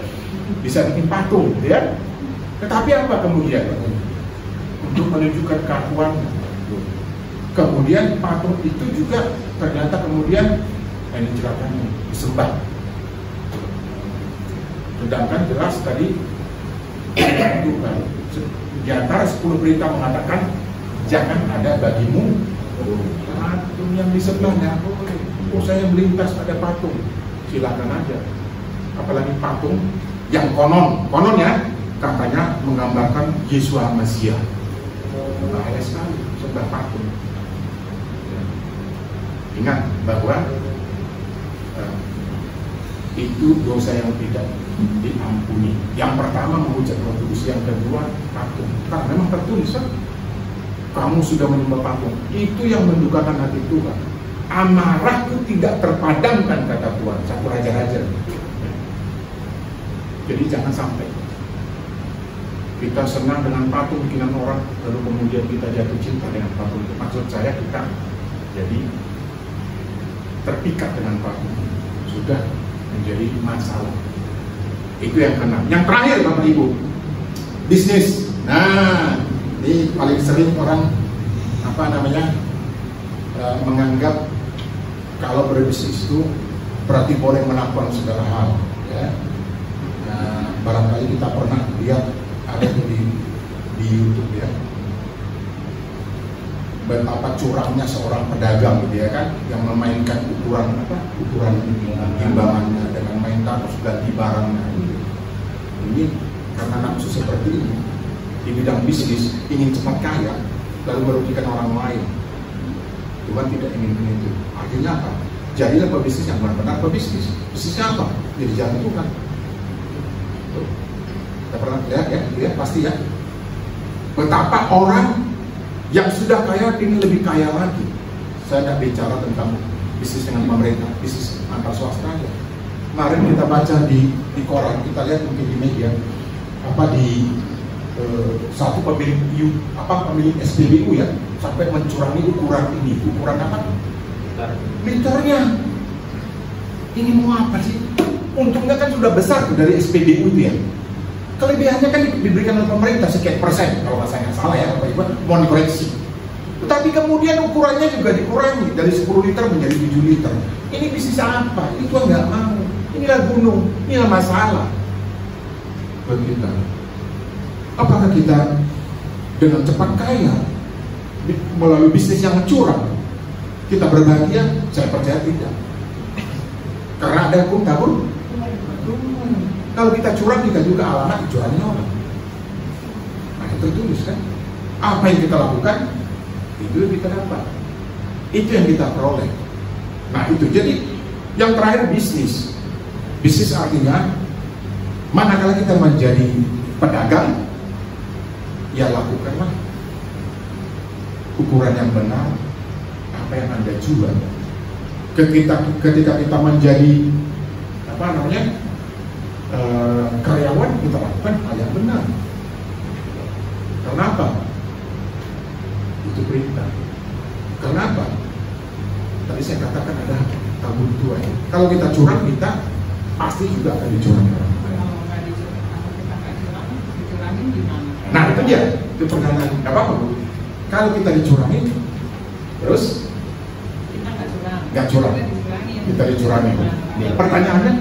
bisa bikin patung, ya. Tetapi apa kemudian? Untuk menunjukkan keakuan. Kemudian patung itu juga ternyata kemudian ini celakanya disembah. Sedangkan jelas tadi di antara 10 perintah mengatakan jangan ada bagimu patung yang disembahnya. Oh, saya melintas ada patung, silakan aja. Apalagi patung yang konon ya katanya menggambarkan Yesus Hamasiah. Bahaya sekali sembah patung. Ingat bahwa itu dosa yang tidak diampuni. Yang pertama mengucap Roh Kudus, yang kedua patung. Karena memang tertulis kamu sudah menyembah patung. Itu yang mendukakan hati Tuhan. Amarahku tidak terpadamkan, kata Tuhan. Satu raja-raja. Jadi jangan sampai kita senang dengan patung bikinan orang, lalu kemudian kita jatuh cinta dengan patung. Maksud saya kita jadi terpikat dengan patung, sudah menjadi masalah. Itu yang keenam. Yang terakhir Bapak Ibu, bisnis. Nah, ini paling sering orang menganggap kalau berbisnis itu berarti boleh melakukan segala hal, ya. Nah, barangkali kita pernah lihat ada di YouTube, ya, betapa curangnya seorang pedagang gitu, ya kan, yang memainkan ukuran timbangannya dengan main terus ganti barangnya. Ini karena nafsu seperti ini di bidang bisnis, ingin cepat kaya lalu merugikan orang lain. Tuhan tidak inginkan itu. Artinya apa? Jadilah pebisnis yang benar-benar pebisnis. Bisnisnya apa? Jadi jangan Tuhan. Kita pernah lihat ya, lihat pasti ya. Betapa orang yang sudah kaya ingin lebih kaya lagi. Saya tidak bicara tentang bisnis dengan pemerintah, bisnis antar swasta ya. Kemarin kita baca di koran, kita lihat mungkin di media, satu pemilik SPBU ya, sampai mencurangi ukuran apa? Liternya. Ini mau apa sih? Untungnya kan sudah besar tuh dari SPBU itu ya. Kelebihannya kan diberikan oleh pemerintah sekian persen, kalau saya nggak salah ya, Bapak Ibu, mohon dikoreksi. Tetapi kemudian ukurannya juga dikurangi dari 10 liter menjadi 7 liter. Ini bisnis apa? Itu nggak mau. Inilah gunung, inilah masalah. Bagi kita, apakah kita dengan cepat kaya melalui bisnis yang curang kita berbahagia? Saya percaya tidak. Karena ada hukum tabur. Kalau kita curang, kita juga alamat curangnya orang. Nah, itu tertulis kan. Apa yang kita lakukan, itu yang kita dapat. Itu yang kita peroleh. Nah itu, jadi yang terakhir bisnis. Bisnis artinya, manakala kita menjadi pedagang, ya lakukanlah ukuran yang benar, apa yang Anda jual. Ketika kita menjadi karyawan, kita lakukan hal yang benar. Kenapa? Itu perintah. Kenapa? Tadi saya katakan ada tabur tuai. Kalau kita curang, kita pasti juga akan dicurangi orang lain. Nah itu dia, itu pertanyaan. Gak apa-apa Bu. Kalau kita dicurangi, terus nggak curang, kita dicurangi. Pertanyaannya,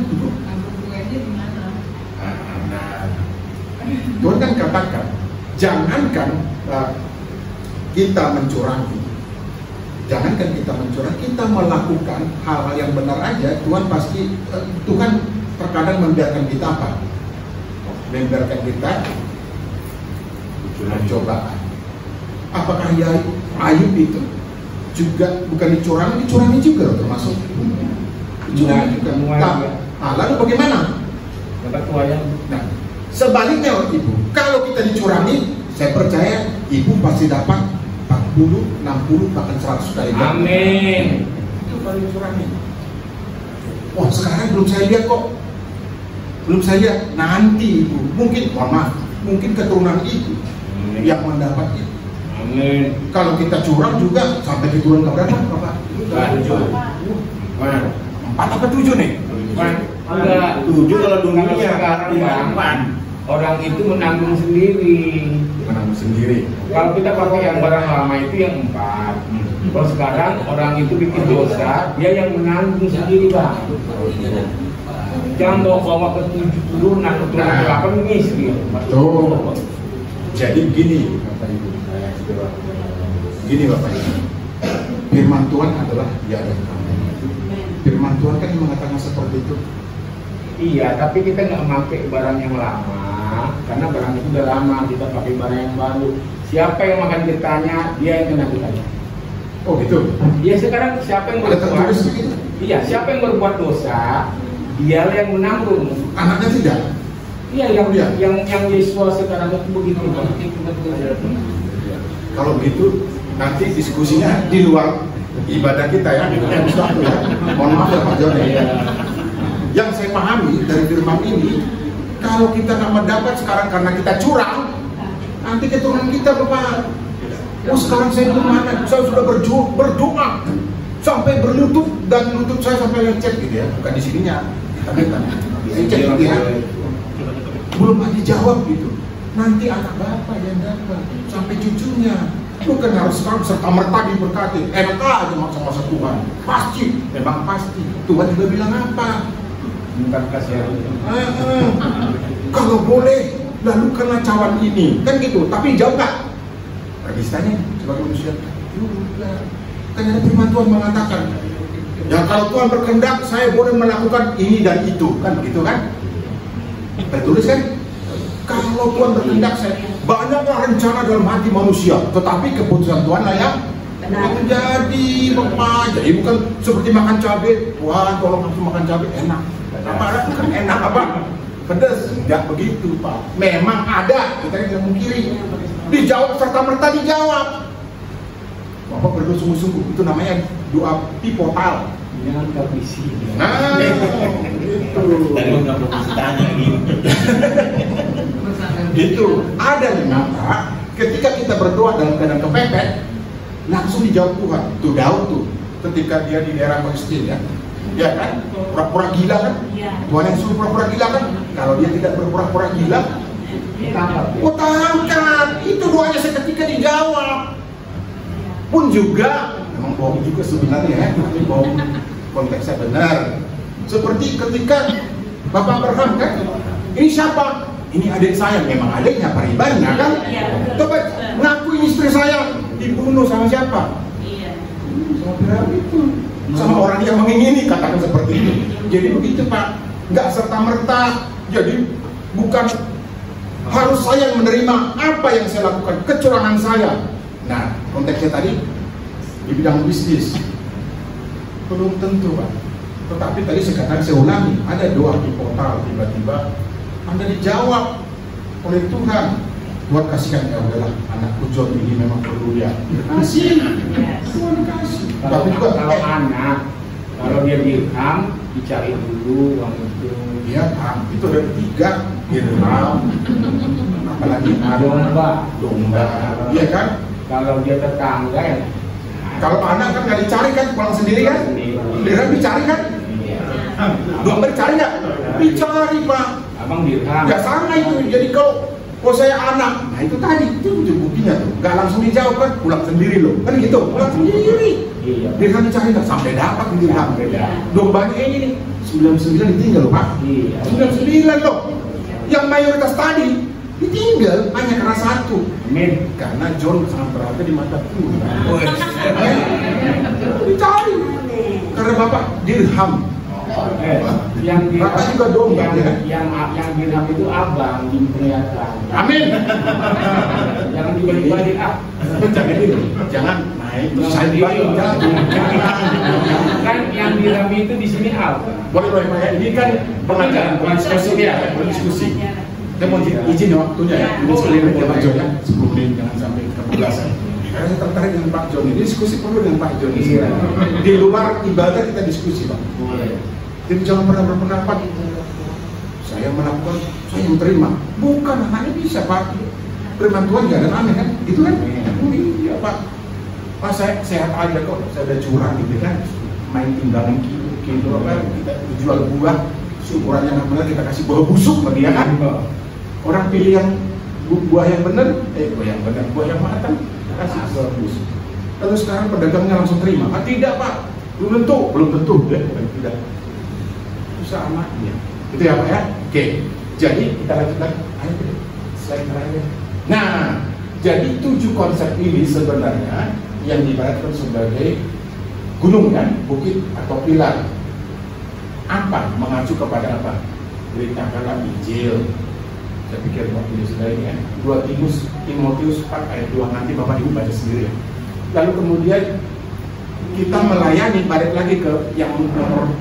Tuhan kan katakan, jangankan kita mencurangi, kita melakukan hal-hal yang benar aja, Tuhan pasti, Tuhan terkadang membiarkan kita apa? Membiarkan kita mencoba. Apakah Ayub itu juga bukan dicurangi juga termasuk? Dicurangi juga. Nah, lalu bagaimana? Nah, sebaliknya Ibu, kalau kita dicurangi, saya percaya Ibu pasti dapat 40, 60, bahkan 100 kali. Amin. Itu kalau dicurangi. Wah, sekarang belum saya lihat kok. Belum saya lihat. Nanti Ibu, mungkin keturunan Ibu yang mendapat itu. Amin. Kalau kita curang juga sampai keturunan ke berapa, Bapak? 7. 4 apa 7 nih? Enggak, 7 kalau dunia. Sekarang Bang, orang itu menanggung sendiri. Kalau kita pakai yang barang lama itu yang 4. Kalau sekarang orang itu bikin dosa, dia yang menanggung sendiri Bang. Jangan bawa ke 70, ke 8 miskin. Betul. Jadi begini Bapak Ibu. Firman Tuhan adalah ya dan kami. Firman Tuhan kan mengatakan seperti itu. Iya, tapi kita nggak pakai barang yang lama, karena barang itu udah lama. Kita pakai barang yang baru. Siapa yang makan getahnya, dia yang kena getahnya. Oh gitu. Iya, sekarang siapa yang berbuat? Iya, siapa yang berbuat dosa, dialah yang menanggung. Anaknya tidak. Iya, yang Yesus sekarang itu begitu. Kalau begitu, nanti diskusinya di luar ibadah kita ya. Mohon maaf ya Pak Joni. Yang saya pahami dari firman ini, kalau kita nggak mendapat sekarang karena kita curang, nanti keturunan kita Bapak, oh sekarang saya gimana? Saya sudah berdoa sampai berlutut dan lutut saya sampai lecet gitu ya, bukan di sininya, kita lecet gitu ya. Belum dijawab gitu. Nanti anak bapak yang dapat sampai cucunya, bukan harus serta-merta diberkati. Enak aja masa-masa Tuhan. Pasti, memang pasti. Tuhan juga bilang apa? Bukan kasih. Kalau boleh, lalu kena cawan ini, kan gitu. Tapi jauh nggak? Registranya sebagai manusia. Kan ada firman Tuhan mengatakan, ya kalau Tuhan berkehendak, saya boleh melakukan ini dan itu, kan begitu kan? Tertulis kan? Kalau Tuhan berkehendak, saya banyaklah rencana dalam hati manusia, tetapi keputusan Tuhan lah yang Itu jadi Bapak, jadi bukan seperti makan cabai. Wah, tolong langsung makan cabai enak. Apa ada bukan enak apa? Pedas, enggak begitu Pak. Memang ada, kita tidak mungkiri. Dijawab serta merta dijawab. Bapak berdoa sungguh-sungguh, itu namanya doa pipotal. Jangan kebisi. Nah, itu. Tadi nggak perlu tanya gitu. Itu ada memang Pak. Ketika kita berdoa dalam keadaan kepepet, langsung dijawab Tuhan. Itu Daud tuh, ketika dia di daerah Palestina, ya kan, pura-pura gila kan? Tuhan yang suruh pura-pura gila kan? Kalau dia tidak berpura-pura gila, tangkap. Itu doanya seketika dijawab. Pun juga, memang bohong juga sebenarnya ya, tapi bohong konteksnya benar. Seperti ketika Bapak Abraham kan, ini siapa? Ini adik saya, memang adiknya peribannya kan? Coba ngaku ini istri saya, dibunuh sama siapa? Sama Abraham itu, sama orang yang mengingini, katakan seperti itu. Jadi begitu Pak, nggak serta-merta. Jadi bukan harus saya menerima apa yang saya lakukan, kecurangan saya. Nah, konteksnya tadi di bidang bisnis belum tentu Pak. Tetapi tadi saya ulangi, ada doa di portal tiba-tiba Anda dijawab oleh Tuhan. Tuhan kasihkan, ya udahlah, anakku John ini memang perlu dia. Kasih, Tuhan kasih. Tapi juga kalau anak, kalau dia dirham, dicari dulu uang itu. Iya Pak, itu ada 3 dirham. Apalagi domba, iya kan? Kalau dia tetangga ya. Kalau anak kan nggak dicari kan, pulang sendiri kan? Dirham dicari kan? Domba dicari nggak? Dicari Pak. Abang dirham. Nggak sama itu. Jadi kalau saya anak, nah itu tadi itu buktinya tuh. Nggak langsung dijawab kan, pulang sendiri loh. Kan gitu, pulang sendiri. Iya. Dirham dicari nggak sampai dapat dirham. Dombanya ini nih 99 ditinggal loh Pak. Iya. 99 loh. Yang mayoritas tadi ditinggal hanya karena 1. Amin. Karena John sangat berharga di mata Tuhan. Dicari. Karena Bapak dirham. Yang Bapak juga domba ya. Yang dirham itu abang diperlihatkan. Amin. Jangan dibalik-balik Jangan naik terus saya dibalik. Kan yang dirham itu di sini abang. Boleh Pak ya. Ini kan pengajaran berdiskusi ya, berdiskusi. Saya mau izin waktunya ya. Ini sekali lagi Pak John ya. 10 menit jangan sampai kebablasan. Karena saya tertarik dengan Pak John. Ini diskusi perlu dengan Pak John. Di luar ibadah kita diskusi Pak. Jadi jangan pernah berpendapat saya melakukan, saya yang terima. Bukan, hanya bisa Pak. Firman Tuhan nggak ada aneh kan? Gitu kan? Iya Pak. Pak saya sehat aja kok. Saya udah curang gitu kan. Main timbangan kilo apa? Kita jual buah. Ukurannya nggak benar kita kasih buah busuk bagi dia kan? Orang pilih yang buah yang benar, buah yang benar, buah yang matang, kasih buah busuk. Lalu sekarang pedagangnya langsung terima? Ah, tidak Pak. Belum tentu ya, tidak. Sama ya. Itu ya Pak ya. Oke. Jadi kita lanjutkan. Ayo slide terakhir. Nah, jadi 7 konsep ini sebenarnya yang diibaratkan sebagai gunung kan, bukit atau pilar. Apa? Mengacu kepada apa? Beritakanlah Injil. Saya pikir waktu ini sudah ini ya. 2 Timotius 4 ayat 2, nanti Bapak Ibu baca sendiri ya. Lalu kemudian kita melayani, balik lagi ke yang nomor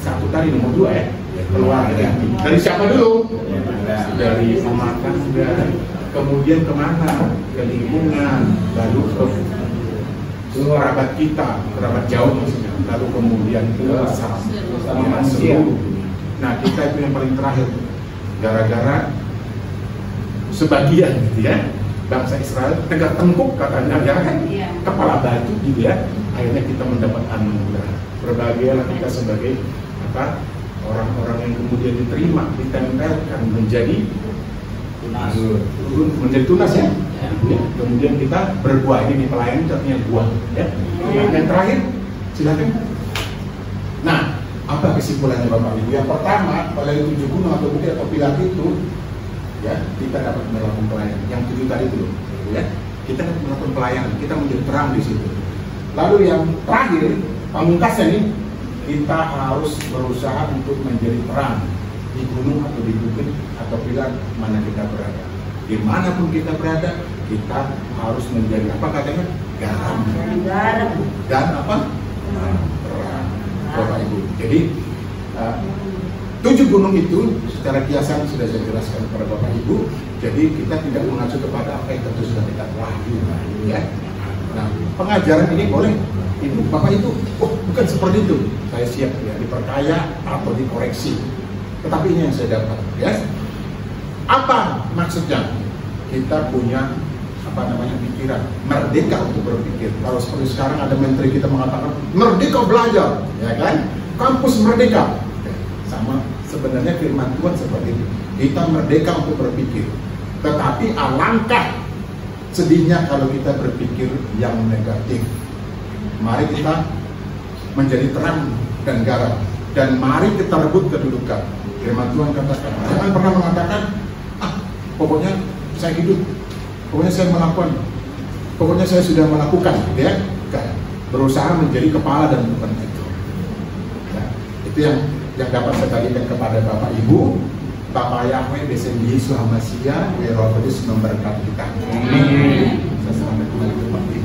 1 tadi, nomor 2 ya. Keluarga. Dari siapa dulu? Dari rumah tangga. Kemudian kemana? Ke lingkungan. Lalu ke kerabat kita, kerabat jauh maksudnya. Lalu kemudian ke sama seluruh. Nah kita itu yang paling terakhir. Gara-gara sebagian gitu ya, bangsa Israel tegak tengkuk katanya ya kan, kepala batu gitu ya. Akhirnya kita mendapat anugerah. Berbahagialah kita sebagai apa, orang-orang yang kemudian diterima, ditempelkan menjadi tunas ya. Ya. Kemudian kita berbuah, ini di pelayanan artinya buah ya. Yang terakhir silakan. Nah, apa kesimpulannya Bapak Ibu? Yang pertama, melalui 7 gunung atau bukit atau pilar itu ya, kita dapat melakukan pelayanan. Yang 7 tadi itu ya. Kita dapat melakukan pelayanan, kita menjadi terang di situ. Lalu yang terakhir, pamungkasnya nih, kita harus berusaha untuk menjadi terang di gunung atau di bukit atau pilar mana kita berada. Dimanapun kita berada, kita harus menjadi apa katanya? garam garam dan apa? Terang. Bapak Ibu. Jadi 7 gunung itu secara kiasan sudah saya jelaskan kepada Bapak Ibu. Jadi kita tidak mengacu kepada apa yang tentu sudah kita wahyu, ya. Nah, pengajaran ini boleh Ibu, Bapak itu, oh bukan seperti itu. Saya siap ya diperkaya atau dikoreksi. Tetapi ini yang saya dapat, ya. Apa maksudnya? Kita punya pikiran merdeka untuk berpikir. Kalau seperti sekarang ada menteri kita mengatakan merdeka belajar, ya kan? Kampus merdeka. Sama sebenarnya firman Tuhan seperti itu. Kita merdeka untuk berpikir. Tetapi alangkah sedihnya kalau kita berpikir yang negatif. Mari kita menjadi terang dan garam, dan mari kita rebut kedudukan. Firman Tuhan katakan, jangan pernah mengatakan, pokoknya saya hidup, pokoknya saya melakukan, pokoknya saya sudah melakukan, ya. Berusaha menjadi kepala dan bukan itu. Ya, itu yang dapat saya bagikan kepada Bapak Ibu. Bapak Yahweh besendi Yesus Hamasiah, Roh Kudus memberkati kita. Amin. Saya selamat kembali ke Bapak.